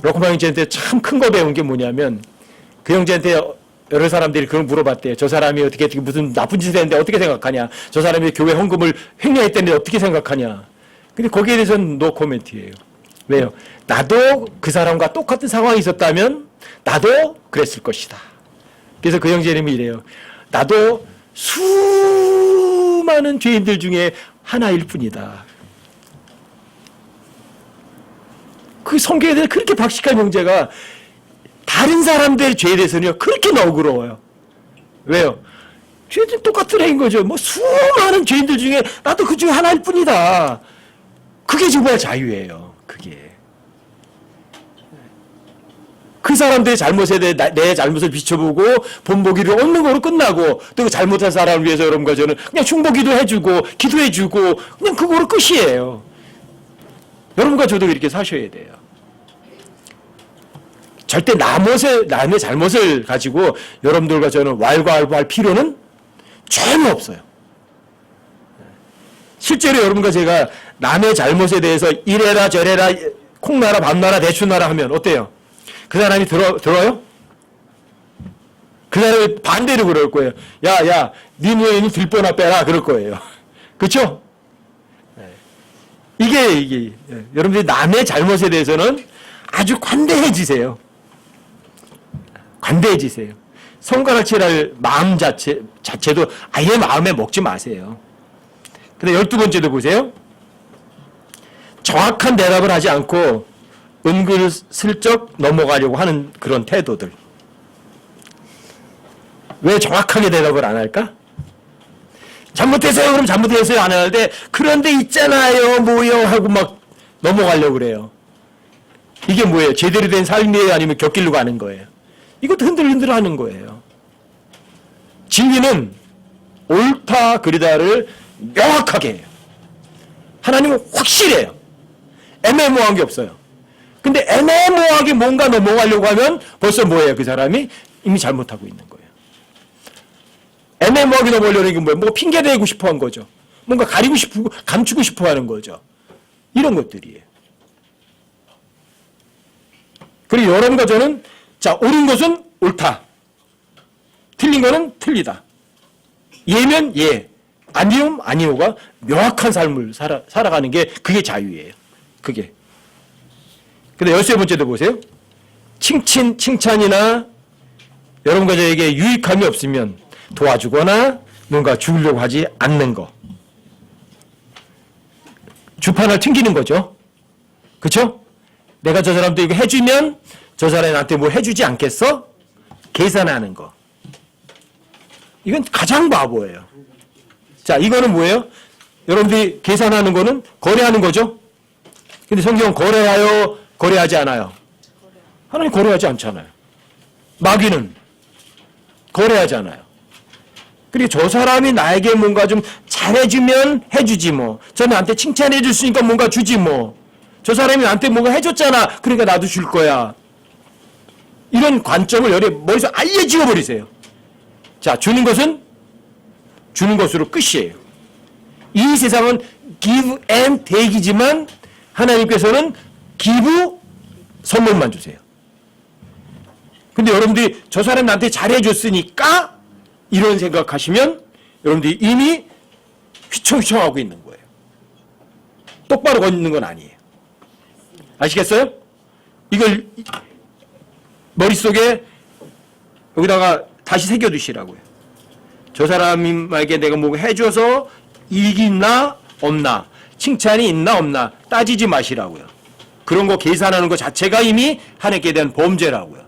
로커마 형제한테 참 큰 거 배운 게 뭐냐면 그 형제한테 여러 사람들이 그걸 물어봤대요. 저 사람이 어떻게 무슨 나쁜 짓을 했는데 어떻게 생각하냐. 저 사람이 교회 헌금을 횡령했다는데 어떻게 생각하냐. 근데 거기에 대해서는 노 코멘트예요. 왜요? 나도 그 사람과 똑같은 상황이 있었다면 나도 그랬을 것이다. 그래서 그 형제 이름이 이래요. 나도 수많은 죄인들 중에 하나일 뿐이다. 그 성경에 대해서 그렇게 박식한 형제가 다른 사람들의 죄에 대해서는요, 그렇게 너그러워요. 왜요? 죄들 똑같은 애인 거죠. 뭐 수많은 죄인들 중에 나도 그 중에 하나일 뿐이다. 그게 정말 자유예요. 그게. 그 사람들의 잘못에 대해 내 잘못을 비춰보고 본보기를 얻는 거로 끝나고 또 그 잘못한 사람을 위해서 여러분과 저는 그냥 충보기도 해주고 기도해주고 그냥 그거로 끝이에요. 여러분과 저도 이렇게 사셔야 돼요. 절대 남의 잘못을 가지고 여러분들과 저는 왈가왈부할 필요는 전혀 없어요. 실제로 여러분과 제가 남의 잘못에 대해서 이래라 저래라 콩나라 밤나라 대추나라 하면 어때요? 그 사람이 들어요? 그 사람이 반대로 그럴 거예요. 야, 네 여인이 들보나 빼라 그럴 거예요. 그렇죠? 이게 여러분들이 남의 잘못에 대해서는 아주 관대해지세요. 관대해지세요. 손가락질할 마음 자체도 아예 마음에 먹지 마세요. 근데 12번째도 보세요. 정확한 대답을 하지 않고 은근슬쩍 넘어가려고 하는 그런 태도들. 왜 정확하게 대답을 안 할까? 잘못했어요. 그럼 잘못했어요. 안 하는데 그런데 있잖아요. 뭐요 하고 막 넘어가려고 그래요. 이게 뭐예요? 제대로 된 삶이에요? 아니면 곁길로 가는 거예요? 이것도 흔들흔들 하는 거예요. 진리는 옳다 그리다를 명확하게 해요. 하나님은 확실해요. 애매모호한 게 없어요. 근데 애매모호하게 뭔가 넘어가려고 하면 벌써 뭐예요? 그 사람이 이미 잘못하고 있는 거예요. 애매모호하게 넘어가려는 게 뭐예요? 뭐 핑계대고 싶어 한 거죠. 뭔가 가리고 싶고 감추고 싶어 하는 거죠. 이런 것들이에요. 그리고 여러분과 저는 자, 옳은 것은 옳다. 틀린 거는 틀리다. 예면 예, 아니면 아니오가 명확한 삶을 살아가는 게 그게 자유예요. 그게. 근데 13번째도 보세요. 칭찬이나 여러분과 저에게 유익함이 없으면 도와주거나 뭔가 주려고 하지 않는 거. 주판을 튕기는 거죠. 그렇죠? 내가 저 사람도 이거 해주면 저 사람이 나한테 뭐 해주지 않겠어? 계산하는 거. 이건 가장 바보예요. 자, 이거는 뭐예요? 여러분들이 계산하는 거는 거래하는 거죠? 근데 성경은 거래하여, 거래하지 않아요. 하나님 거래하지 않잖아요. 마귀는 거래하지 않아요. 그리고 저 사람이 나에게 뭔가 좀 잘해주면 해주지 뭐. 저 나한테 칭찬해 줬으니까 뭔가 주지 뭐. 저 사람이 나한테 뭔가 해줬잖아. 그러니까 나도 줄 거야. 이런 관점을 머릿속에 아예 지워버리세요. 자, 주는 것은 주는 것으로 끝이에요. 이 세상은 give and take이지만 하나님께서는 give 선물만 주세요. 근데 여러분들이 저 사람이 나한테 잘해줬으니까 이런 생각하시면 여러분들이 이미 휘청휘청하고 있는 거예요. 똑바로 걷는 건 아니에요. 아시겠어요? 이걸 머릿속에 여기다가 다시 새겨두시라고요. 저 사람에게 내가 뭐 해줘서 이익이 있나 없나, 칭찬이 있나 없나 따지지 마시라고요. 그런 거 계산하는 것 자체가 이미 하나님께 대한 범죄라고요.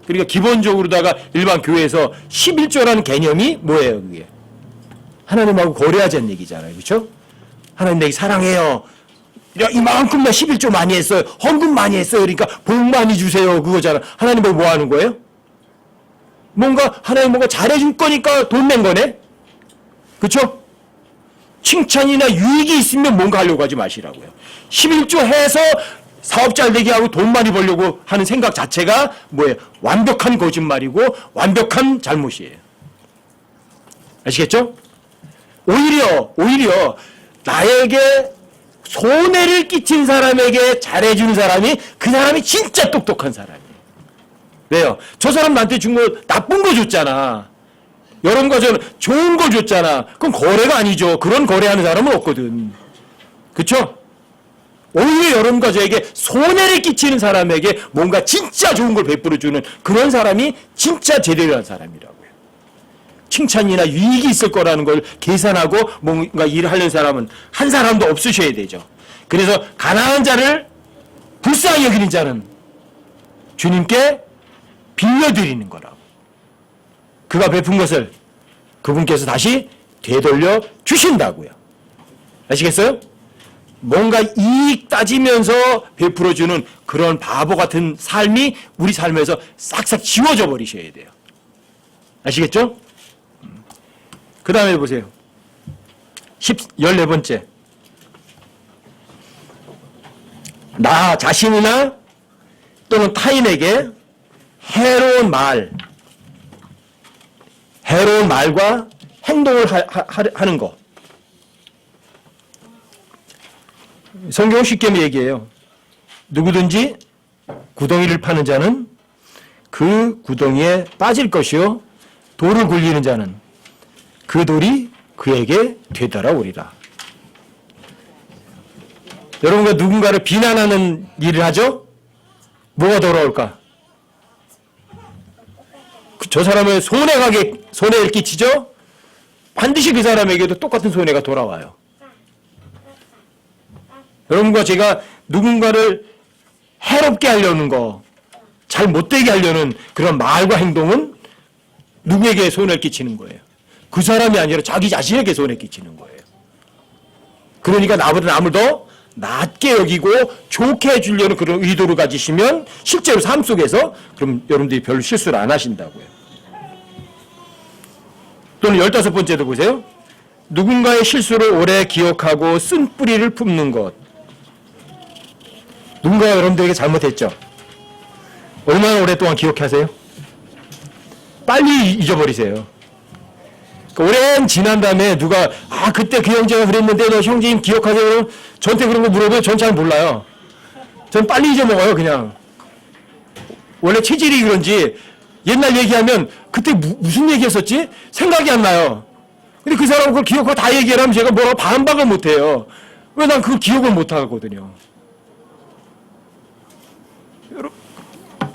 그러니까 기본적으로다가 일반 교회에서 11조라는 개념이 뭐예요? 그게 하나님하고 거래하자는 얘기잖아요. 그렇죠? 하나님 내게 사랑해요. 야, 이만큼만 11조 많이 했어요. 헌금 많이 했어요. 그러니까 복 많이 주세요. 그거잖아. 하나님하고 뭐 하는 거예요? 뭔가 하나님 뭔가 잘해줄 거니까 돈 낸 거네. 그렇죠? 칭찬이나 유익이 있으면 뭔가 하려고 하지 마시라고요. 11조 해서 사업 잘 되게 하고 돈 많이 벌려고 하는 생각 자체가 뭐예요? 완벽한 거짓말이고 완벽한 잘못이에요. 아시겠죠? 오히려 나에게 손해를 끼친 사람에게 잘해주는 사람이 그 사람이 진짜 똑똑한 사람이에요. 왜요? 저 사람 나한테 준 거 나쁜 거 줬잖아. 여러분과 저는 좋은 거 줬잖아. 그건 거래가 아니죠. 그런 거래하는 사람은 없거든. 그렇죠? 오히려 여러분과 저에게 손해를 끼치는 사람에게 뭔가 진짜 좋은 걸 베풀어주는 그런 사람이 진짜 제대로 한 사람이라고요. 칭찬이나 유익이 있을 거라는 걸 계산하고 뭔가 일을 하려는 사람은 한 사람도 없으셔야 되죠. 그래서 가난한 자를 불쌍히 여기는 자는 주님께 빌려드리는 거라고. 그가 베푼 것을 그분께서 다시 되돌려 주신다고요. 아시겠어요? 뭔가 이익 따지면서 베풀어주는 그런 바보 같은 삶이 우리 삶에서 싹싹 지워져 버리셔야 돼요. 아시겠죠? 그 다음에 보세요. 14번째. 나 자신이나 또는 타인에게 해로운 말과 행동을 하는 것. 성경은 쉽게 얘기해요. 누구든지 구덩이를 파는 자는 그 구덩이에 빠질 것이요 돌을 굴리는 자는 그 돌이 그에게 되돌아오리라. 여러분과 누군가를 비난하는 일을 하죠? 뭐가 돌아올까? 저 사람을 손해를 끼치죠? 반드시 그 사람에게도 똑같은 손해가 돌아와요. 여러분과 제가 누군가를 해롭게 하려는 거, 잘 못되게 하려는 그런 말과 행동은 누구에게 손해를 끼치는 거예요? 그 사람이 아니라 자기 자신에게 손해 끼치는 거예요. 그러니까 나보다 남을 더 낮게 여기고 좋게 해주려는 그런 의도를 가지시면 실제로 삶 속에서 그럼 여러분들이 별로 실수를 안 하신다고요. 또는 15번째도 보세요. 누군가의 실수를 오래 기억하고 쓴 뿌리를 품는 것. 누군가가 여러분들에게 잘못했죠? 얼마나 오랫동안 기억하세요? 빨리 잊어버리세요. 오랜 지난 다음에 누가 그때 그 형제가 그랬는데 너 형제님 기억하세요? 그럼 저한테 그런 거 물어보면 전 잘 몰라요. 전 빨리 잊어먹어요. 그냥 원래 체질이 그런지 옛날 얘기하면 그때 무슨 얘기했었지? 생각이 안 나요. 근데 그 사람은 그걸 기억하고 다 얘기하면 제가 뭐라고 반박을 못해요. 왜 난 그걸 기억을 못하거든요.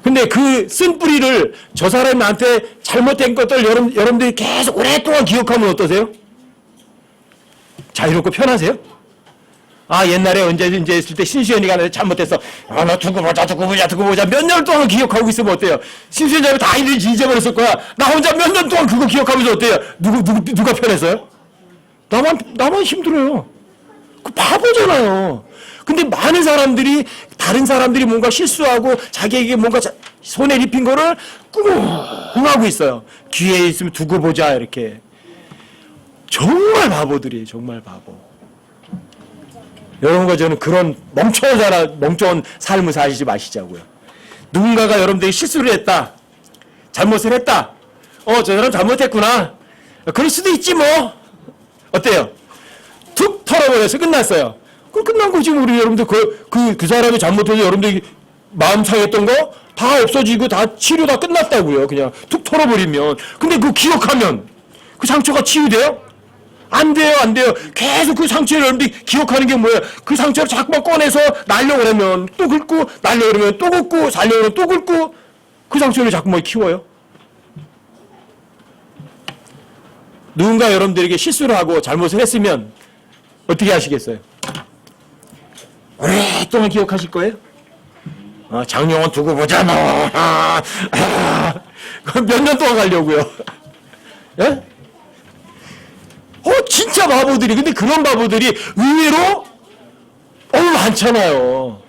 근데 그 쓴 뿌리를 저 사람이 나한테 잘못된 것들 여러분들이 계속 오랫동안 기억하면 어떠세요? 자유롭고 편하세요? 옛날에 언제 했을 때 신수연이가 나한테 잘못했어. 너 두고 보자. 몇 년 동안 기억하고 있으면 어때요? 신수연이 다 잊어버렸을 거야. 나 혼자 몇 년 동안 그거 기억하면서 어때요? 누가 편했어요? 나만 힘들어요. 그 바보잖아요. 근데 많은 사람들이 다른 사람들이 뭔가 실수하고 자기에게 뭔가 손해를 입힌 거를 꿍 하고 있어요. 기회에 있으면 두고 보자 이렇게. 정말 바보들이에요. 정말 바보. 여러분과 저는 그런 멍청한 삶을 사시지 마시자고요. 누군가가 여러분들이 실수를 했다. 잘못을 했다. 저 사람 잘못했구나. 그럴 수도 있지 뭐. 어때요? 툭 털어버려서 끝났어요. 그럼 끝난 거지. 우리 여러분들 그 사람이 잘못해서 여러분들이 마음 상했던 거 다 없어지고 다 치료 다 끝났다고요. 그냥 툭 털어버리면. 근데 그거 기억하면 그 상처가 치유돼요? 안 돼요, 안 돼요. 계속 그 상처를 여러분들이 기억하는 게 뭐예요? 그 상처를 자꾸만 꺼내서 날려고 그러면 또 긁고, 날려고 그러면 또 긁고, 살려고 그러면 또 긁고, 그 상처를 자꾸만 키워요. 누군가 여러분들에게 실수를 하고 잘못을 했으면 어떻게 하시겠어요? 오랫동안 기억하실 거예요? 장영원 두고 보자, 너. 몇 년 동안 가려고요? 예? 진짜 바보들이. 근데 그런 바보들이 의외로 많잖아요.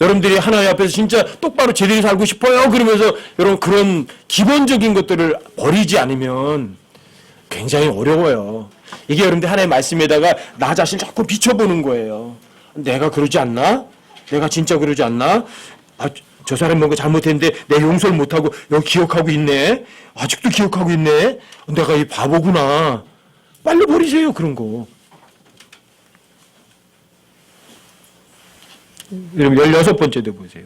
여러분들이 하나님 앞에서 진짜 똑바로 제대로 살고 싶어요. 그러면서 여러분 그런 기본적인 것들을 버리지 않으면 굉장히 어려워요. 이게 여러분들 하나님의 말씀에다가 나 자신 자꾸 비춰보는 거예요. 내가 그러지 않나? 내가 진짜 그러지 않나? 저 사람 뭔가 잘못했는데 내 용서를 못하고 여기 기억하고 있네. 아직도 기억하고 있네. 내가 이 바보구나. 빨리 버리세요, 그런 거. 여러분 16번째도 보세요.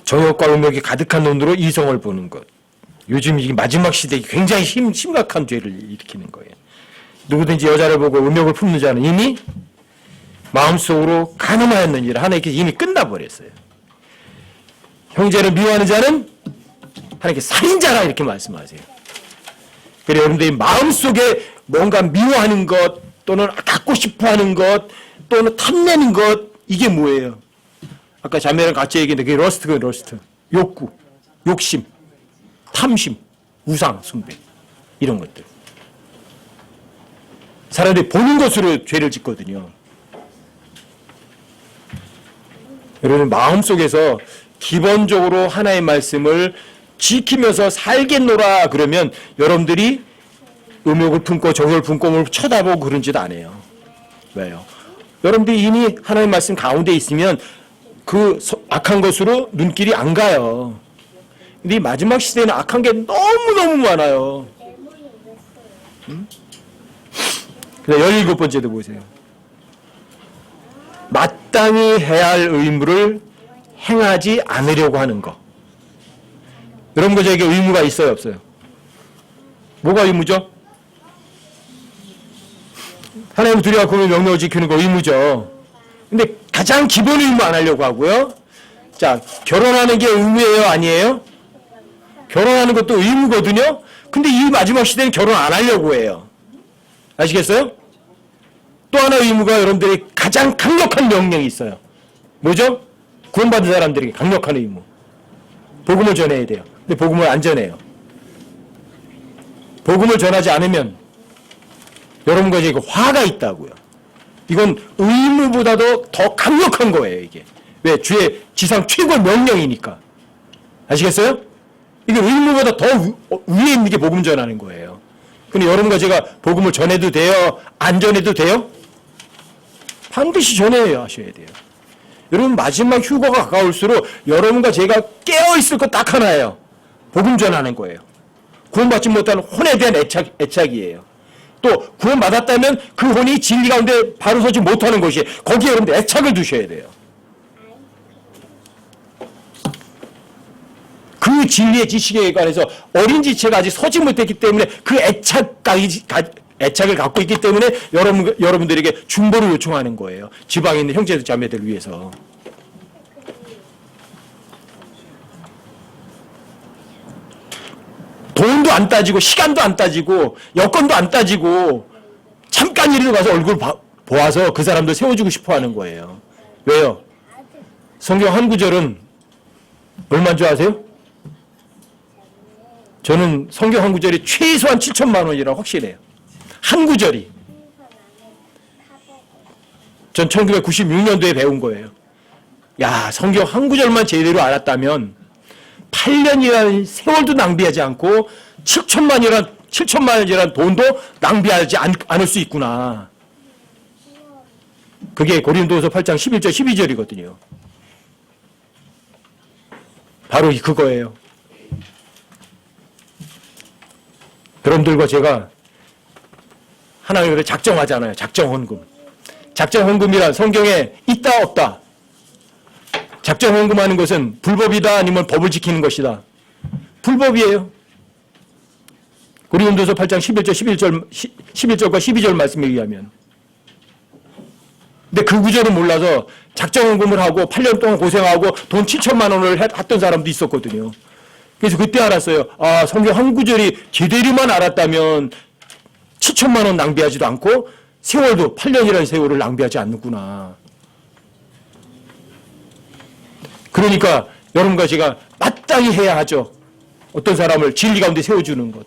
정욕과 음욕이 가득한 눈으로 이성을 보는 것. 요즘 이 마지막 시대에 굉장히 심각한 죄를 일으키는 거예요. 누구든지 여자를 보고 음욕을 품는 자는 이미 마음속으로 간음하였느니라. 하나님께 이미 끝나버렸어요. 형제를 미워하는 자는 하나님께 살인자라 이렇게 말씀하세요. 그래서 여러분들이 마음속에 뭔가 미워하는 것 또는 갖고 싶어하는 것 또는 탐내는 것 이게 뭐예요? 아까 자매랑 같이 얘기했는데 그게 러스트. 욕구, 욕심, 탐심, 우상, 숭배 이런 것들. 사람들이 보는 것으로 죄를 짓거든요. 여러분 마음속에서 기본적으로 하나의 말씀을 지키면서 살겠노라 그러면 여러분들이 음욕을 품고 정욕을 품고 뭘 쳐다보고 그런 짓 안 해요. 왜요? 여러분들이 이미 하나의 말씀 가운데 있으면 그 악한 것으로 눈길이 안 가요. 근데 이 마지막 시대에는 악한 게 너무너무 많아요. 그래서 17번째도 보세요. 마땅히 해야 할 의무를 행하지 않으려고 하는 거. 여러분 저에게 의무가 있어요, 없어요? 뭐가 의무죠? 하나님을 두려워하고 명령을 지키는 거 의무죠. 근데 가장 기본 의무 안 하려고 하고요. 자, 결혼하는 게 의무예요, 아니에요? 결혼하는 것도 의무거든요. 근데 이 마지막 시대는 결혼 안 하려고 해요. 아시겠어요? 또 하나 의무가 여러분들이 가장 강력한 명령이 있어요. 뭐죠? 구원받은 사람들에게 강력한 의무. 복음을 전해야 돼요. 근데 복음을 안 전해요. 복음을 전하지 않으면 여러분과 이제 화가 있다고요. 이건 의무보다도 더 강력한 거예요, 이게. 왜? 주의 지상 최고의 명령이니까. 아시겠어요? 이게 의무보다 더 위에 있는 게 복음 전하는 거예요. 근데 여러분과 제가 복음을 전해도 돼요? 안 전해도 돼요? 반드시 전해야 하셔야 돼요. 여러분 마지막 휴거가 가까울수록 여러분과 제가 깨어있을 것 딱 하나예요. 복음 전하는 거예요. 구원받지 못하는 혼에 대한 애착이에요. 또 구원받았다면 그 혼이 진리 가운데 바로 서지 못하는 것이 거기에 여러분들 애착을 두셔야 돼요. 그 진리의 지식에 관해서 어린 지체가 아직 서지 못했기 때문에 그 애착을 갖고 있기 때문에 여러분들에게 중보를 요청하는 거예요. 지방에 있는 형제 자매들을 위해서. 돈도 안 따지고 시간도 안 따지고 여건도 안 따지고 잠깐이라도 가서 얼굴 보아서 그 사람들 세워주고 싶어 하는 거예요. 왜요? 성경 한 구절은 얼마인 줄 아세요? 저는 성경 한 구절이 최소한 7천만 원이라고 확실해요. 한 구절이. 전 1996년도에 배운 거예요. 야, 성경 한 구절만 제대로 알았다면 8년이라는 세월도 낭비하지 않고 7천만 원이라는 돈도 낭비하지 않을 수 있구나. 그게 고린도서 8장 11절 12절이거든요. 바로 그거예요. 여러분들과 제가 하나님이 작정하잖아요. 작정헌금. 작정헌금이란 성경에 있다 없다. 작정헌금하는 것은 불법이다 아니면 법을 지키는 것이다. 불법이에요. 고린도서 8장 11절과 12절 말씀에 의하면. 근데 그 구절을 몰라서 작정헌금을 하고 8년 동안 고생하고 돈 7천만 원을 했던 사람도 있었거든요. 그래서 그때 알았어요. 아, 성경 한 구절이 제대로만 알았다면 7천만 원 낭비하지도 않고 세월도 8년이라는 세월을 낭비하지 않는구나. 그러니까 여러분과 제가 마땅히 해야 하죠. 어떤 사람을 진리 가운데 세워주는 것.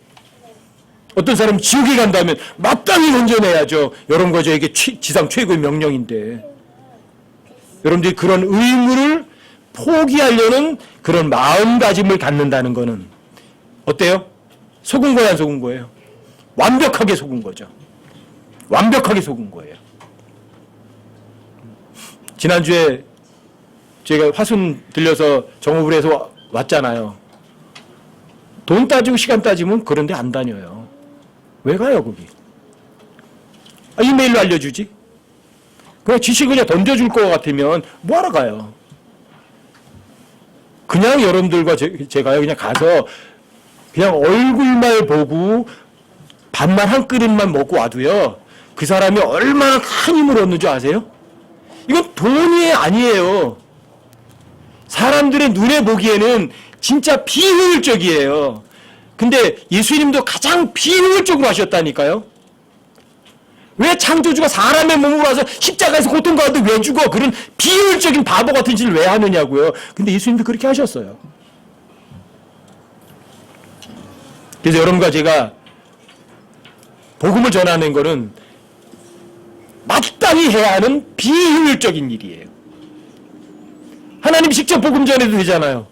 어떤 사람 지옥에 간다면 마땅히 건져내야죠. 여러분과 저에게 지상 최고의 명령인데. 여러분들이 그런 의무를 포기하려는 그런 마음가짐을 갖는다는 것은 어때요? 속은 거야, 안 속은 거예요? 완벽하게 속은 거죠. 완벽하게 속은 거예요. 지난주에 제가 화순 들려서 정업을 해서 왔잖아요. 돈 따지고 시간 따지면 그런데 안 다녀요. 왜 가요, 거기? 아, 이메일로 알려주지? 그냥 지식을 그냥 던져줄 것 같으면 뭐하러 가요? 그냥 여러분들과 제가요, 그냥 가서 그냥 얼굴만 보고 밥만 한 그릇만 먹고 와도요, 그 사람이 얼마나 큰 힘을 얻는 줄 아세요? 이건 돈이 아니에요. 사람들의 눈에 보기에는 진짜 비효율적이에요. 근데 예수님도 가장 비효율적으로 하셨다니까요. 왜 창조주가 사람의 몸으로 와서 십자가에서 고통받는데 왜 죽어? 그런 비효율적인 바보 같은 짓을 왜 하느냐고요. 근데 예수님도 그렇게 하셨어요. 그래서 여러분과 제가 복음을 전하는 것은 마땅히 해야 하는 비효율적인 일이에요. 하나님 직접 복음 전해도 되잖아요.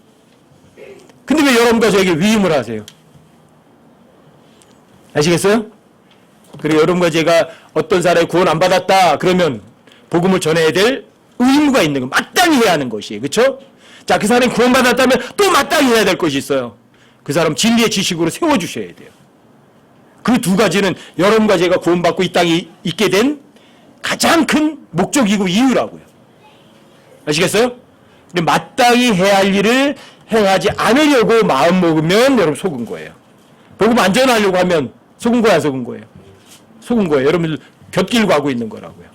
근데 왜 여러분과 저에게 위임을 하세요? 아시겠어요? 그리고 여러분과 제가 어떤 사람이 구원 안 받았다 그러면 복음을 전해야 될 의무가 있는 거, 마땅히 해야 하는 것이에요. 그렇죠? 자, 그 사람이 구원 받았다면 또 마땅히 해야 될 것이 있어요. 그 사람 진리의 지식으로 세워주셔야 돼요. 그 두 가지는 여러분과 제가 구원받고 이 땅에 있게 된 가장 큰 목적이고 이유라고요. 아시겠어요? 마땅히 해야 할 일을 행하지 않으려고 마음 먹으면 여러분 속은 거예요. 복음 안 전하려고 하면 속은 거야, 속은 거예요. 속은 거예요. 여러분들 곁길 가고 있는 거라고요.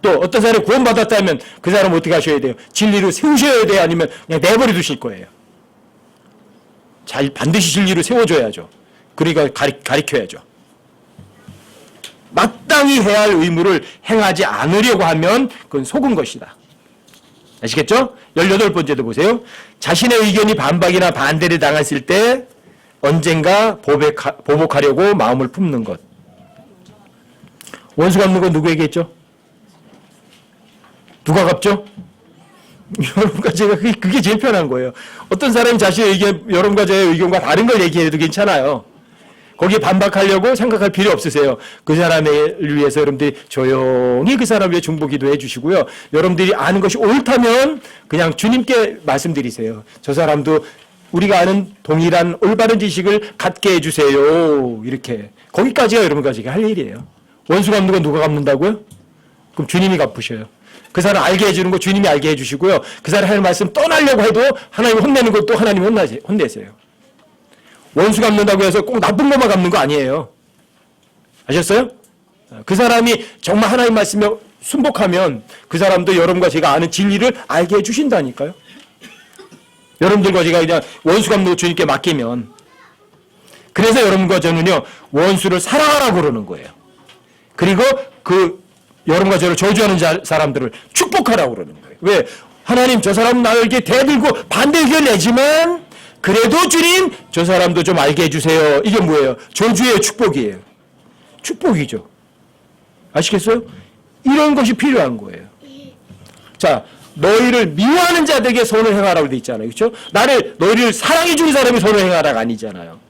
또 어떤 사람이 구원받았다면 그 사람 어떻게 하셔야 돼요? 진리로 세우셔야 돼요? 아니면 그냥 내버려 두실 거예요? 반드시 진리로 세워줘야죠. 그러니까 가르쳐야죠. 마땅히 해야 할 의무를 행하지 않으려고 하면 그건 속은 것이다. 아시겠죠? 18번째도 보세요. 자신의 의견이 반박이나 반대를 당했을 때 언젠가 보복하려고 마음을 품는 것. 원수 갚는 건 누구에게 있죠? 누가 갚죠? 여러분과 제가 그게 제일 편한 거예요. 어떤 사람이 자신의 의견, 여러분과 저의 의견과 다른 걸 얘기해도 괜찮아요. 거기에 반박하려고 생각할 필요 없으세요. 그 사람을 위해서 여러분들이 조용히 그 사람을 위해 중보기도 해주시고요. 여러분들이 아는 것이 옳다면 그냥 주님께 말씀드리세요. 저 사람도 우리가 아는 동일한 올바른 지식을 갖게 해주세요. 이렇게. 거기까지가 여러분과 제가 할 일이에요. 원수 갚는 건 누가 갚는다고요? 그럼 주님이 갚으셔요. 그 사람 알게 해주는 거 주님이 알게 해주시고요. 그 사람 하는 말씀 떠나려고 해도 하나님 혼내는 것도 하나님 혼내세요. 원수 갚는다고 해서 꼭 나쁜 것만 갚는 거 아니에요. 아셨어요? 그 사람이 정말 하나님 말씀에 순복하면 그 사람도 여러분과 제가 아는 진리를 알게 해주신다니까요. 여러분들과 제가 그냥 원수 갚는 거 주님께 맡기면. 그래서 여러분과 저는요, 원수를 사랑하라고 그러는 거예요. 그리고 그 여러분과 저를 저주하는 사람들을 축복하라고 그러는 거예요. 왜? 하나님 저 사람 나에게 대들고 반대 의견 내지만 그래도 주님 저 사람도 좀 알게 해주세요. 이게 뭐예요? 저주예요? 축복이에요? 축복이죠. 아시겠어요? 이런 것이 필요한 거예요. 자, 너희를 미워하는 자들에게 선을 행하라고 돼 있잖아요. 그렇죠? 너희를 사랑해 주는 사람이 선을 행하라가 아니잖아요.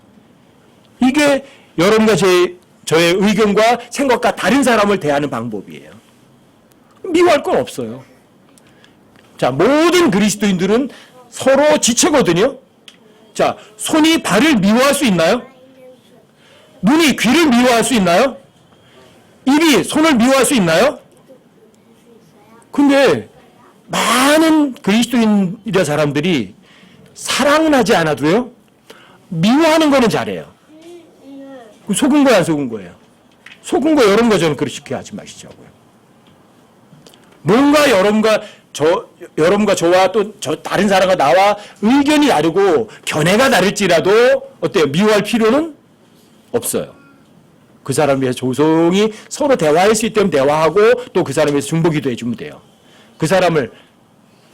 이게 여러분과 저의 의견과 생각과 다른 사람을 대하는 방법이에요. 미워할 건 없어요. 자, 모든 그리스도인들은 서로 지체거든요. 자, 손이 발을 미워할 수 있나요? 눈이 귀를 미워할 수 있나요? 입이 손을 미워할 수 있나요? 근데 많은 그리스도인이라 사람들이 사랑은 하지 않아도요, 미워하는 거는 잘해요. 속은 거야, 안 속은 거예요? 속은 거, 이런 거 저는 그렇게 하지 마시자고요. 뭔가 여러분과 저와 또 다른 사람과 나와 의견이 다르고 견해가 다를지라도 어때요? 미워할 필요는 없어요. 그 사람에 대해서 조성이 서로 대화할 수 있다면 대화하고 또 그 사람에 대해서 중보기도 해주면 돼요. 그 사람을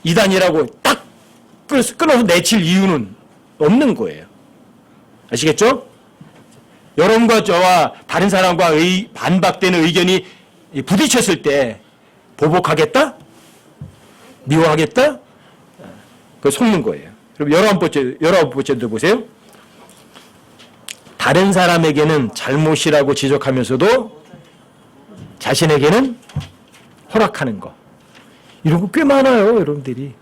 이단이라고 딱 끊어서 내칠 이유는 없는 거예요. 아시겠죠? 여러분과 저와 다른 사람과 반박되는 의견이 부딪혔을 때 보복하겠다? 미워하겠다? 그거 속는 거예요. 그럼 19번째도 보세요. 다른 사람에게는 잘못이라고 지적하면서도 자신에게는 허락하는 거. 이런 거 꽤 많아요, 여러분들이.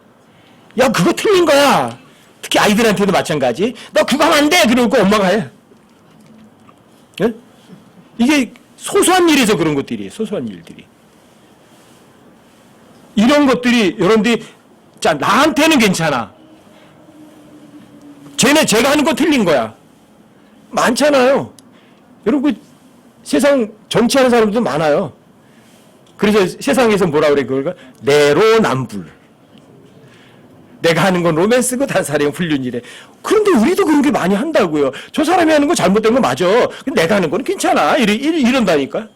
야, 그거 틀린 거야. 특히 아이들한테도 마찬가지. 너 그거 하면 안 돼! 그러고 엄마가 해. 예? 이게 소소한 일에서 그런 것들이에요, 소소한 일들이. 이런 것들이 여러분들이, 자, 나한테는 괜찮아. 제가 하는 거 틀린 거야. 많잖아요. 여러분, 세상 정치하는 사람들도 많아요. 그래서 세상에서 뭐라 그래, 그걸? 내로남불. 내가 하는 건 로맨스고 다른 사람이 훌륭이래. 그런데 우리도 그런 게 많이 한다고요. 저 사람이 하는 거 잘못된 거 맞아. 근데 내가 하는 거는 괜찮아. 이런다니까.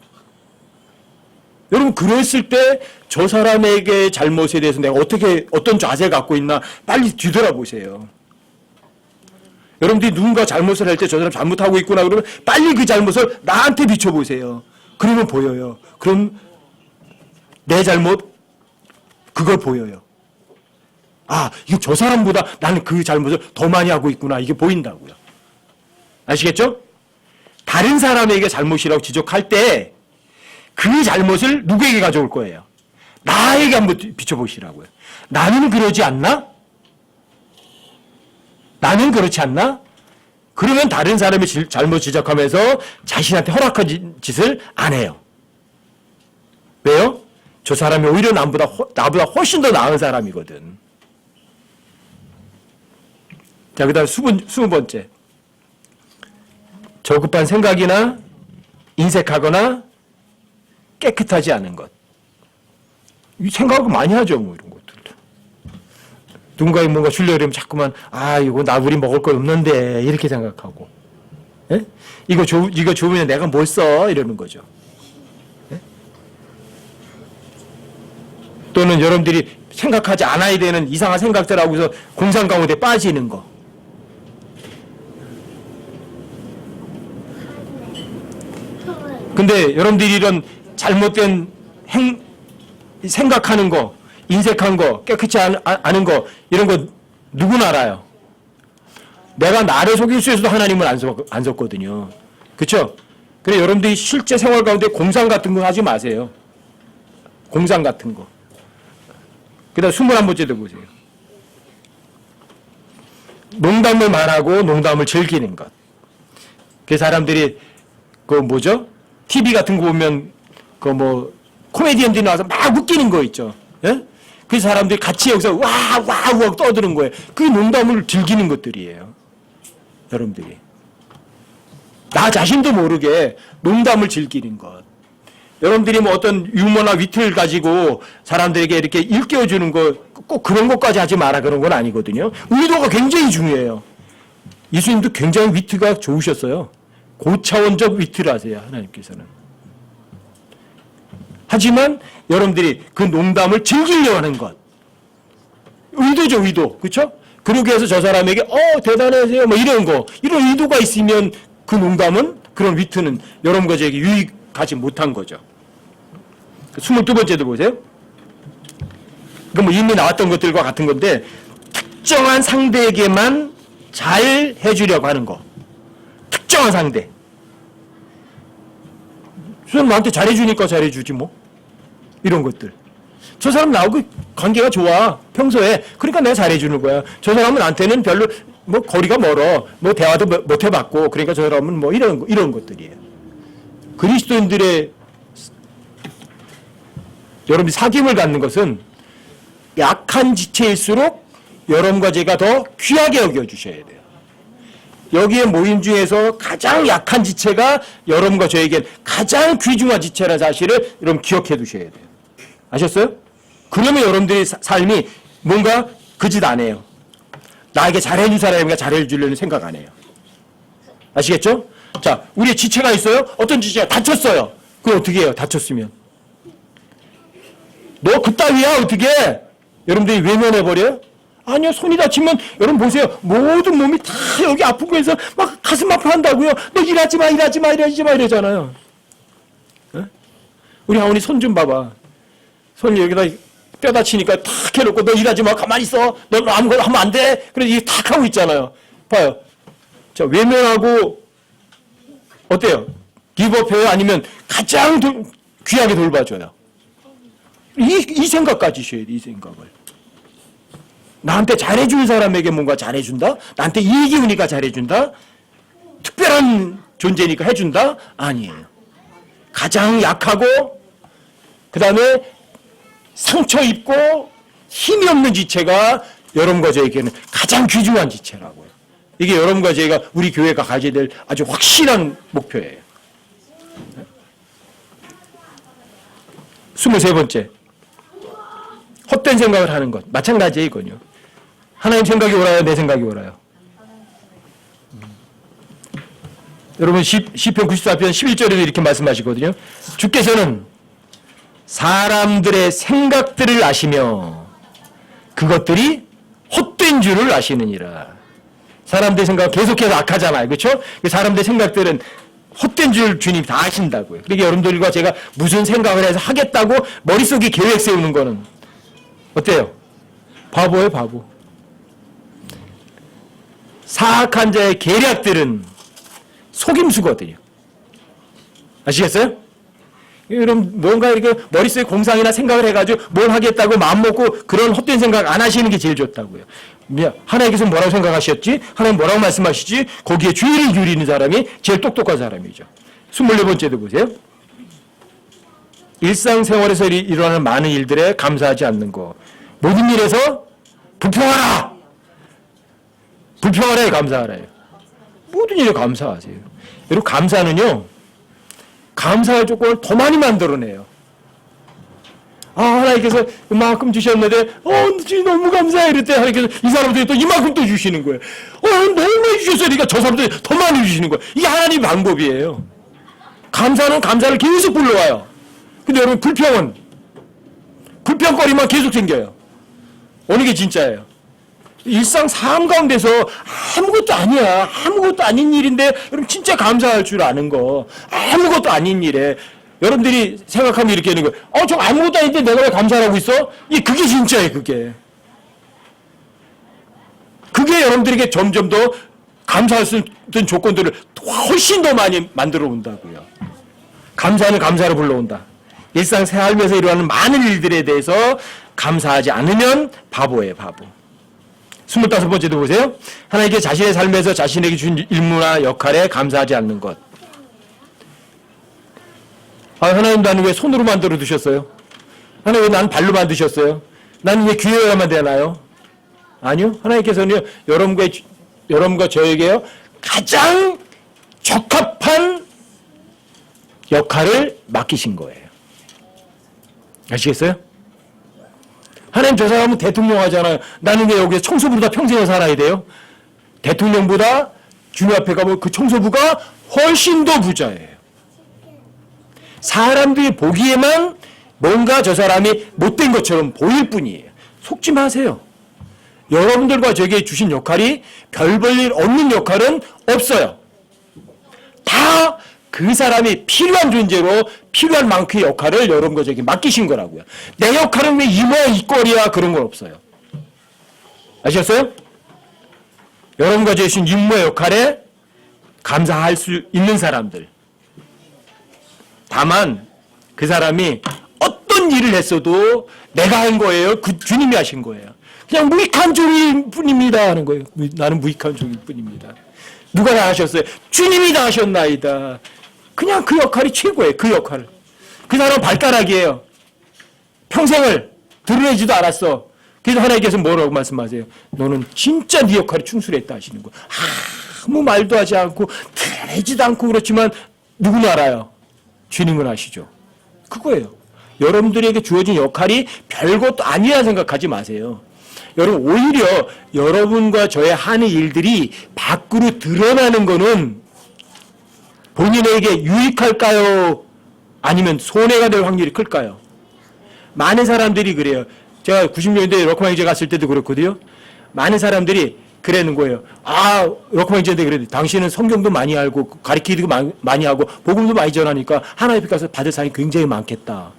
여러분, 그랬을 때 저 사람에게 잘못에 대해서 내가 어떤 자세를 갖고 있나 빨리 뒤돌아보세요. 여러분들이 누군가 잘못을 할 때 저 사람 잘못하고 있구나 그러면 빨리 그 잘못을 나한테 비춰보세요. 그러면 보여요. 그럼 내 잘못, 그걸 보여요. 아, 이거 저 사람보다 나는 그 잘못을 더 많이 하고 있구나. 이게 보인다고요. 아시겠죠? 다른 사람에게 잘못이라고 지적할 때 그 잘못을 누구에게 가져올 거예요? 나에게 한번 비춰보시라고요. 나는 그러지 않나? 나는 그렇지 않나? 그러면 다른 사람의 잘못 지적하면서 자신한테 허락한 짓을 안 해요. 왜요? 저 사람이 오히려 나보다 훨씬 더 나은 사람이거든. 자, 그 다음 20번째. 저급한 생각이나 인색하거나 깨끗하지 않은 것. 이 생각을 많이 하죠, 뭐 이런 것들도. 누군가에 뭔가 주려고 그러면 자꾸만, 아, 이거 우리 먹을 거 없는데, 이렇게 생각하고. 예? 이거 주면 내가 뭘 써? 이러는 거죠. 예? 또는 여러분들이 생각하지 않아야 되는 이상한 생각들 하고서 공상 가운데 빠지는 거. 근데 여러분들이 이런 잘못된 생각하는 거, 인색한 거, 깨끗이 않은 거, 이런 거 누구나 알아요. 내가 나를 속일 수 있어도 하나님을 안 썼거든요. 그렇죠? 그래, 여러분들이 실제 생활 가운데 공상 같은 거 하지 마세요. 공상 같은 거. 그 다음 21번째도 보세요. 농담을 말하고 농담을 즐기는 것. 그 사람들이 TV 같은 거 보면 코미디언들이 나와서 막 웃기는 거 있죠. 예? 그 사람들이 같이 여기서 와 떠드는 거예요. 그게 농담을 즐기는 것들이에요. 여러분들이. 나 자신도 모르게 농담을 즐기는 것. 여러분들이 뭐 어떤 유머나 위트를 가지고 사람들에게 이렇게 일깨워주는 거, 꼭 그런 것까지 하지 마라 그런 건 아니거든요. 의도가 굉장히 중요해요. 예수님도 굉장히 위트가 좋으셨어요. 고차원적 위트를 하세요, 하나님께서는. 하지만 여러분들이 그 농담을 즐기려고 하는 것. 의도죠, 의도. 그렇죠? 그러기 위해서 저 사람에게 대단하세요. 뭐 이런 거. 이런 의도가 있으면 그 농담은, 그런 위트는 여러분과 저에게 유익하지 못한 거죠. 22번째도 보세요. 이건 뭐 이미 나왔던 것들과 같은 건데, 특정한 상대에게만 잘 해주려고 하는 거. 특정한 상대. 저 사람 나한테 잘해주니까 잘해주지 뭐. 이런 것들. 저 사람 나하고 관계가 좋아. 평소에. 그러니까 내가 잘해주는 거야. 저 사람은 나한테는 별로 뭐 거리가 멀어. 뭐 대화도 못 해봤고. 그러니까 저 사람은 뭐 이런 것들이에요. 그리스도인들의 여러분이 사귐을 갖는 것은 약한 지체일수록 여러분과 제가 더 귀하게 여겨주셔야 돼요. 여기에 모임 중에서 가장 약한 지체가 여러분과 저에겐 가장 귀중한 지체라는 사실을 여러분 기억해 두셔야 돼요. 아셨어요? 그러면 여러분들의 삶이 뭔가 그 짓 안 해요. 나에게 잘해준 사람이니까 잘해주려는 생각 안 해요. 아시겠죠? 자, 우리의 지체가 있어요? 어떤 지체가 다쳤어요. 그럼 어떻게 해요? 다쳤으면. 너 그따위야 어떻게 해? 여러분들이 외면해버려요? 아니요. 손이 다치면 여러분 보세요. 모든 몸이 다 여기 아프고 해서 막 가슴 아파한다고요. 너 일하지 마 이러잖아요. 어? 우리 아버님 손 좀 봐봐. 손 여기다 뼈 다치니까 탁 해놓고 너 일하지 마 가만히 있어. 너 아무것도 하면 안 돼. 그래서 이게 탁 하고 있잖아요. 봐요. 자, 외면하고 어때요? 기브업해요? 아니면 가장 귀하게 돌봐줘요? 이 생각 가지셔야 돼. 이 생각을. 나한테 잘해준 사람에게 뭔가 잘해준다? 나한테 이익이 오니까 잘해준다? 특별한 존재니까 해준다? 아니에요. 가장 약하고 그 다음에 상처 입고 힘이 없는 지체가 여러분과 저에게는 가장 귀중한 지체라고요. 이게 여러분과 저희가 우리 교회가 가져야 될 아주 확실한 목표예요. 23번째. 헛된 생각을 하는 것. 마찬가지예요, 이건요. 하나님 생각이 옳아요? 내 생각이 옳아요? 여러분 시편 94편 11절에도 이렇게 말씀하시거든요. 주께서는 사람들의 생각들을 아시며 그것들이 헛된 줄을 아시느니라. 사람들의 생각은 계속해서 악하잖아요. 그렇죠? 사람들의 생각들은 헛된 줄 주님이 다 아신다고요. 그러니까 여러분들과 제가 무슨 생각을 해서 하겠다고 머릿속에 계획 세우는 거는 어때요? 바보예요, 바보. 사악한 자의 계략들은 속임수거든요. 아시겠어요? 여러분 뭔가 이렇게 머릿속에 공상이나 생각을 해가지고 뭘 하겠다고 마음먹고 그런 헛된 생각 안 하시는 게 제일 좋다고요. 하나님께서 뭐라고 생각하셨지? 하나님 뭐라고 말씀하시지? 거기에 주의를 기울이는 사람이 제일 똑똑한 사람이죠. 24번째도 보세요. 일상생활에서 일어나는 많은 일들에 감사하지 않는 거. 모든 일에서 불평하라! 불평하라에 감사하라요. 모든 일에 감사하세요. 여러분 감사는요. 감사할 조건을 더 많이 만들어내요. 아, 하나님께서 이만큼 주셨는데, 주님 너무 감사해. 이럴 때 하나님께서 이 사람들이 또 이만큼 또 주시는 거예요. 너무 많이 주셨어요. 그러니까 저 사람들이 더 많이 주시는 거예요. 이게 하나님 방법이에요. 감사는 감사를 계속 불러와요. 근데 여러분, 불평은, 불평거리만 계속 생겨요. 어느 게 진짜예요? 일상 삶 가운데서 아무것도 아니야. 아무것도 아닌 일인데 여러분 진짜 감사할 줄 아는 거. 아무것도 아닌 일에 여러분들이 생각하면 이렇게 하는 거예요. 저 아무것도 아닌데 내가 왜 감사를 하고 있어? 그게 진짜예요. 그게 여러분들에게 점점 더 감사할 수 있는 조건들을 훨씬 더 많이 만들어 온다고요. 감사는 감사로 불러온다. 일상 삶에서 일어나는 많은 일들에 대해서 감사하지 않으면 바보예요. 바보. 25번째도 보세요. 하나님께 자신의 삶에서 자신에게 준 일무나 역할에 감사하지 않는 것. 하나님 나는 왜 손으로 만들어 두셨어요? 하나님 왜 나는 발로 만드셨어요? 나는 왜 귀여야만 되나요? 아니요. 하나님께서는 여러분과 저에게요 가장 적합한 역할을 맡기신 거예요. 아시겠어요? 하나님 저 사람은 대통령 하잖아요. 나는 왜 여기서 청소부보다 평생을 살아야 돼요? 대통령보다 주님 앞에 가면 그 청소부가 훨씬 더 부자예요. 사람들이 보기에만 뭔가 저 사람이 못된 것처럼 보일 뿐이에요. 속지 마세요. 여러분들과 저에게 주신 역할이 별 볼 일 없는 역할은 없어요. 다 그 사람이 필요한 존재로 필요한 만큼의 역할을 여러분과 저에게 맡기신 거라고요. 내 역할은 왜 이 모양 이 꼴이야 그런 건 없어요. 아셨어요? 여러분과 저에게 주신 임무의 역할에 감사할 수 있는 사람들. 다만 그 사람이 어떤 일을 했어도 내가 한 거예요. 그 주님이 하신 거예요. 그냥 무익한 종일 뿐입니다 하는 거예요. 나는 무익한 종일 뿐입니다. 누가 다 하셨어요? 주님이 다 하셨나이다. 그냥 그 역할이 최고예요. 그 역할을. 그 사람은 발가락이에요. 평생을 드러내지도 않았어. 그래서 하나님께서 뭐라고 말씀하세요? 너는 진짜 네 역할에 충실했다 하시는 거예요. 아무 말도 하지 않고 드러내지도 않고 그렇지만 누구나 알아요. 주님은 아시죠. 그거예요. 여러분들에게 주어진 역할이 별것도 아니라 생각하지 마세요. 여러분, 오히려 여러분과 저의 하는 일들이 밖으로 드러나는 거는 본인에게 유익할까요? 아니면 손해가 될 확률이 클까요? 많은 사람들이 그래요. 제가 90년대 러커만 형제 갔을 때도 그렇거든요. 많은 사람들이 그러는 거예요. 아, 러커만 형제인데 그래도 당신은 성경도 많이 알고 가르치기도 많이 하고 복음도 많이 전하니까 하나님 앞에 가서 받을 상이 굉장히 많겠다.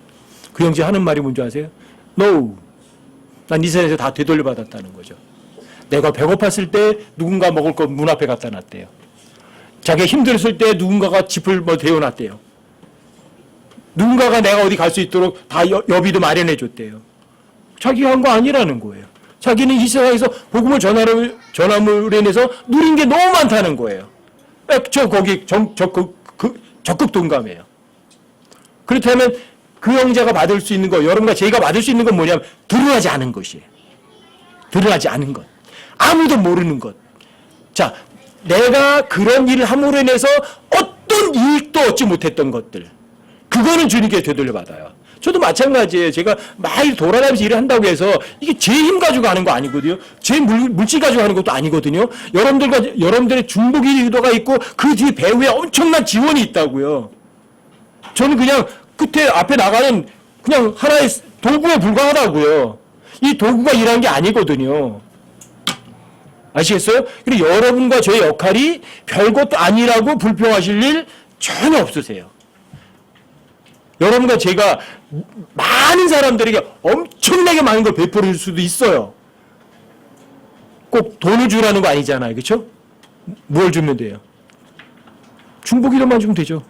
그 형제 하는 말이 뭔지 아세요? No. 난 이 세상에서 다 되돌려 받았다는 거죠. 내가 배고팠을 때 누군가 먹을 거 문 앞에 갖다 놨대요. 자기가 힘들었을 때 누군가가 짚을 대어놨대요. 누군가가 내가 어디 갈 수 있도록 다 여비도 마련해 줬대요. 자기가 한 거 아니라는 거예요. 자기는 이 세상에서 복음을 전함으로 인해서 누린 게 너무 많다는 거예요. 저 거기 적극 동감해요. 그렇다면 그 형제가 받을 수 있는 거, 여러분과 제가 받을 수 있는 건 뭐냐면 드러나지 않은 것이에요. 드러나지 않은 것. 아무도 모르는 것. 자, 내가 그런 일을 함으로 인해서 어떤 이익도 얻지 못했던 것들. 그거는 주님께 되돌려 받아요. 저도 마찬가지예요. 제가 매일 돌아다니면서 일을 한다고 해서 이게 제 힘 가지고 하는 거 아니거든요. 제 물질 가지고 하는 것도 아니거든요. 여러분들의 중보기 의도가 있고 그 뒤에 배후에 엄청난 지원이 있다고요. 저는 그냥 끝에 앞에 나가는 그냥 하나의 도구에 불과하다고요. 이 도구가 일하는 게 아니거든요. 아시겠어요? 그리고 여러분과 저의 역할이 별것도 아니라고 불평하실 일 전혀 없으세요. 여러분과 제가 많은 사람들에게 엄청나게 많은 걸 베풀어 줄 수도 있어요. 꼭 돈을 주라는 거 아니잖아요. 그렇죠? 뭘 주면 돼요? 중보기도만 주면 되죠.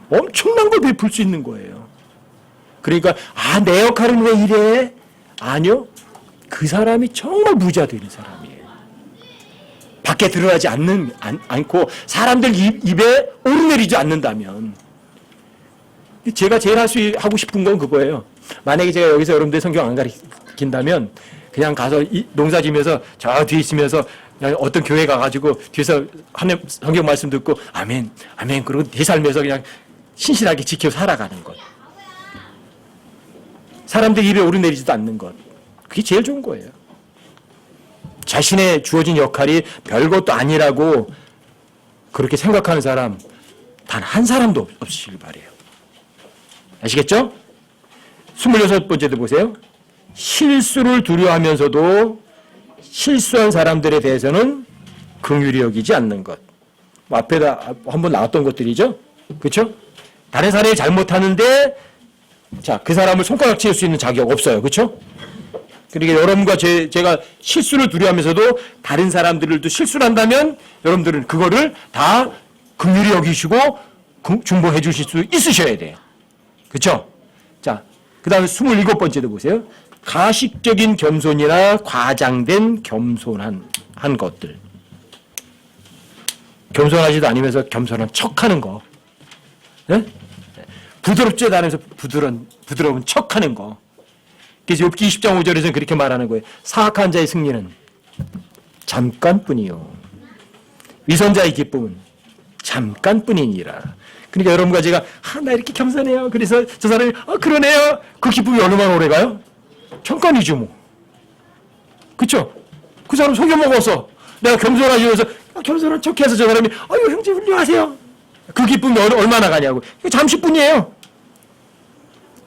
엄청난 걸 베풀 수 있는 거예요. 그러니까 내 역할은 왜 이래? 아니요. 그 사람이 정말 부자 되는 사람이에요. 밖에 드러나지 않고 사람들 입에 오르내리지 않는다면. 제가 제일 하고 싶은 건 그거예요. 만약에 제가 여기서 여러분들 성경 안 가르친다면 그냥 가서 농사 지면서 저 뒤에 있으면서 그냥 어떤 교회 가가지고 뒤에서 하나님 성경 말씀 듣고 아멘, 아멘 그러고 내 삶에서 그냥 신실하게 지켜 살아가는 것. 사람들 입에 오르내리지도 않는 것. 그게 제일 좋은 거예요. 자신의 주어진 역할이 별것도 아니라고 그렇게 생각하는 사람 단 한 사람도 없으시길 바라요. 아시겠죠? 26번째도 보세요. 실수를 두려워하면서도 실수한 사람들에 대해서는 긍휼히 여기지 않는 것. 앞에다 한번 나왔던 것들이죠. 그렇죠? 다른 사람이 잘못하는데 그 사람을 손가락 칠 수 있는 자격 없어요. 그렇죠? 그러니까 여러분과 제가 실수를 두려워하면서도 다른 사람들도 실수를 한다면 여러분들은 그거를 다 긍휼히 여기시고 중보해 주실 수 있으셔야 돼요. 그렇죠? 자, 그 다음에 27번째도 보세요. 가식적인 겸손이나 과장된 겸손한 것들. 겸손하지도 않으면서 겸손한 척하는 거. 네? 부드럽지도 않으면서 부드러운 척하는 거. 그래서 욥기 20장 5절에서는 그렇게 말하는 거예요. 사악한 자의 승리는 잠깐뿐이요. 위선자의 기쁨은 잠깐뿐이니라. 그러니까 여러분과 제가 나 이렇게 겸손해요. 그래서 저 사람이 그러네요. 그 기쁨이 얼마나 오래 가요? 잠깐이죠 뭐. 그렇죠? 그 사람 속여먹어서 내가 겸손하지 해서 겸손한 척해서 저 사람이 형제 훌륭하세요. 그 기쁨이 얼마나 가냐고. 잠시뿐이에요.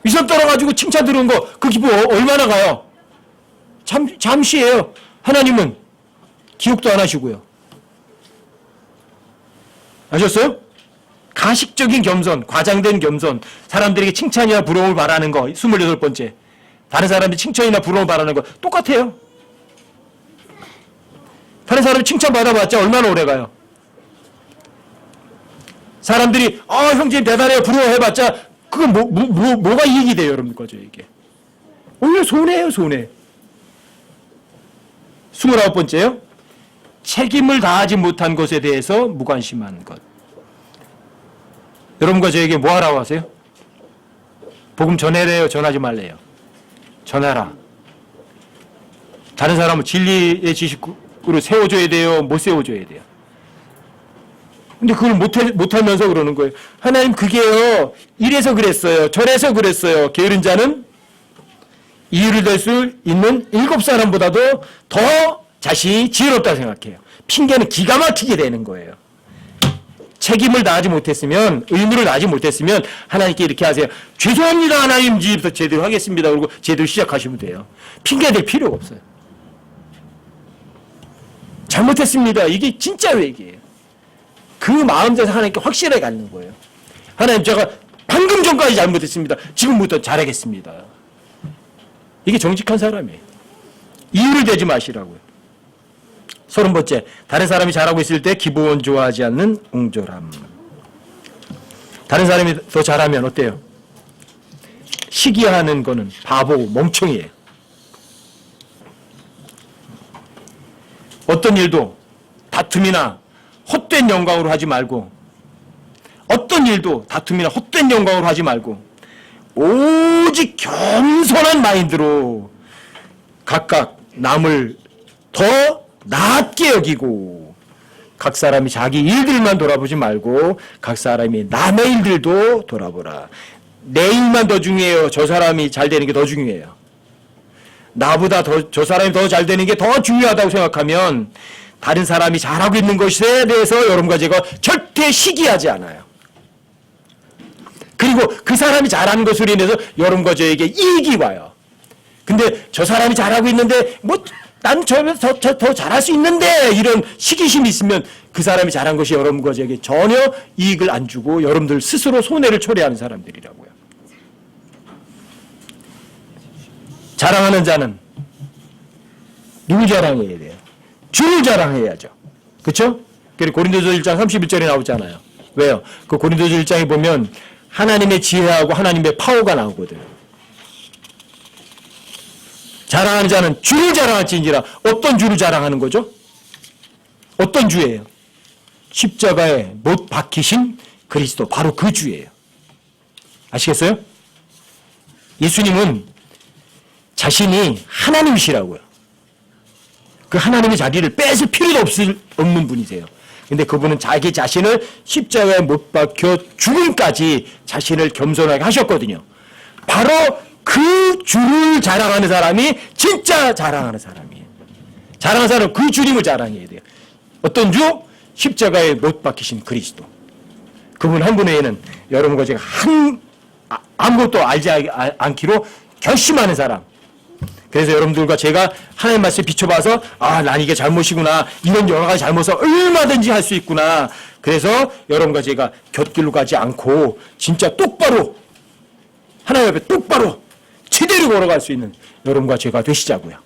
위선 떨어가지고 칭찬 들은 거 그 기쁨 얼마나 가요? 잠시예요. 하나님은 기억도 안 하시고요. 아셨어요? 가식적인 겸손, 과장된 겸손, 사람들에게 칭찬이나 부러움을 바라는 거, 28번째. 다른 사람들이 칭찬이나 부러움을 바라는 거 똑같아요. 다른 사람이 칭찬 받아봤자 얼마나 오래 가요? 사람들이 형제님 대단해요 부러워해봤자 그건 뭐가 이익이 돼요 여러분과 저에게? 오히려 손해예요 손해. 29번째요. 책임을 다하지 못한 것에 대해서 무관심한 것. 여러분과 저에게 뭐 하라고 하세요? 복음 전해래요? 전하지 말래요? 전하라. 다른 사람은 진리의 지식으로 세워줘야 돼요? 못 세워줘야 돼요? 근데 그걸 못하면서 그러는 거예요. 하나님 그게요. 이래서 그랬어요. 저래서 그랬어요. 게으른 자는 이유를 댈 수 있는 7사람보다도 더 자신이 지혜롭다고 생각해요. 핑계는 기가 막히게 되는 거예요. 책임을 다하지 못했으면, 의무를 다하지 못했으면 하나님께 이렇게 하세요. 죄송합니다 하나님, 이제부터 제대로 하겠습니다. 그리고 제대로 시작하시면 돼요. 핑계 댈 필요가 없어요. 잘못했습니다. 이게 진짜 얘기예요. 그 마음에서 하나님께 확실하게 갖는 거예요. 하나님, 제가 방금 전까지 잘못했습니다. 지금부터 잘하겠습니다. 이게 정직한 사람이에요. 이유를 대지 마시라고요. 30번째, 다른 사람이 잘하고 있을 때 기본 좋아하지 않는 옹졸함. 다른 사람이 더 잘하면 어때요? 시기하는 거는 바보고 멍청이에요. 어떤 일도 다툼이나 헛된 영광으로 하지 말고, 어떤 일도 다툼이나 헛된 영광으로 하지 말고 오직 겸손한 마인드로 각각 남을 더 낮게 여기고, 각 사람이 자기 일들만 돌아보지 말고 각 사람이 남의 일들도 돌아보라. 내 일만 더 중요해요? 저 사람이 잘 되는 게 더 중요해요? 나보다 저 사람이 더 잘 되는 게 더 중요하다고 생각하면 다른 사람이 잘하고 있는 것에 대해서 여러분과 제가 절대 시기하지 않아요. 그리고 그 사람이 잘하는 것으로 인해서 여러분과 저에게 이익이 와요. 근데 저 사람이 잘하고 있는데 난 저보다 더 잘할 수 있는데 이런 시기심이 있으면 그 사람이 잘한 것이 여러분과 저에게 전혀 이익을 안 주고 여러분들 스스로 손해를 초래하는 사람들이라고요. 자랑하는 자는 누구 자랑해야 돼요? 주를 자랑해야죠. 그렇죠? 그리고 고린도서 1장 31절에 나오잖아요. 왜요? 그 고린도서 1장에 보면 하나님의 지혜하고 하나님의 파워가 나오거든요. 자랑하는 자는 주를 자랑할지니라. 어떤 주를 자랑하는 거죠? 어떤 주예요? 십자가에 못 박히신 그리스도, 바로 그 주예요. 아시겠어요? 예수님은 자신이 하나님이시라고요. 그 하나님의 자리를 뺏을 필요도 없는 분이세요. 근데 그분은 자기 자신을 십자가에 못 박혀 죽음까지 자신을 겸손하게 하셨거든요. 바로 그 주를 자랑하는 사람이 진짜 자랑하는 사람이에요. 자랑하는 사람은 그 주님을 자랑해야 돼요. 어떤 주? 십자가에 못 박히신 그리스도. 그분 한 분 외에는 여러분과 제가 아무것도 알지 않기로 결심하는 사람. 그래서 여러분들과 제가 하나님 말씀에 비춰봐서 난 이게 잘못이구나, 이런 여러 가지 잘못을 얼마든지 할 수 있구나. 그래서 여러분과 제가 곁길로 가지 않고 진짜 똑바로 하나님 앞에 똑바로 제대로 걸어갈 수 있는 여러분과 제가 되시자고요.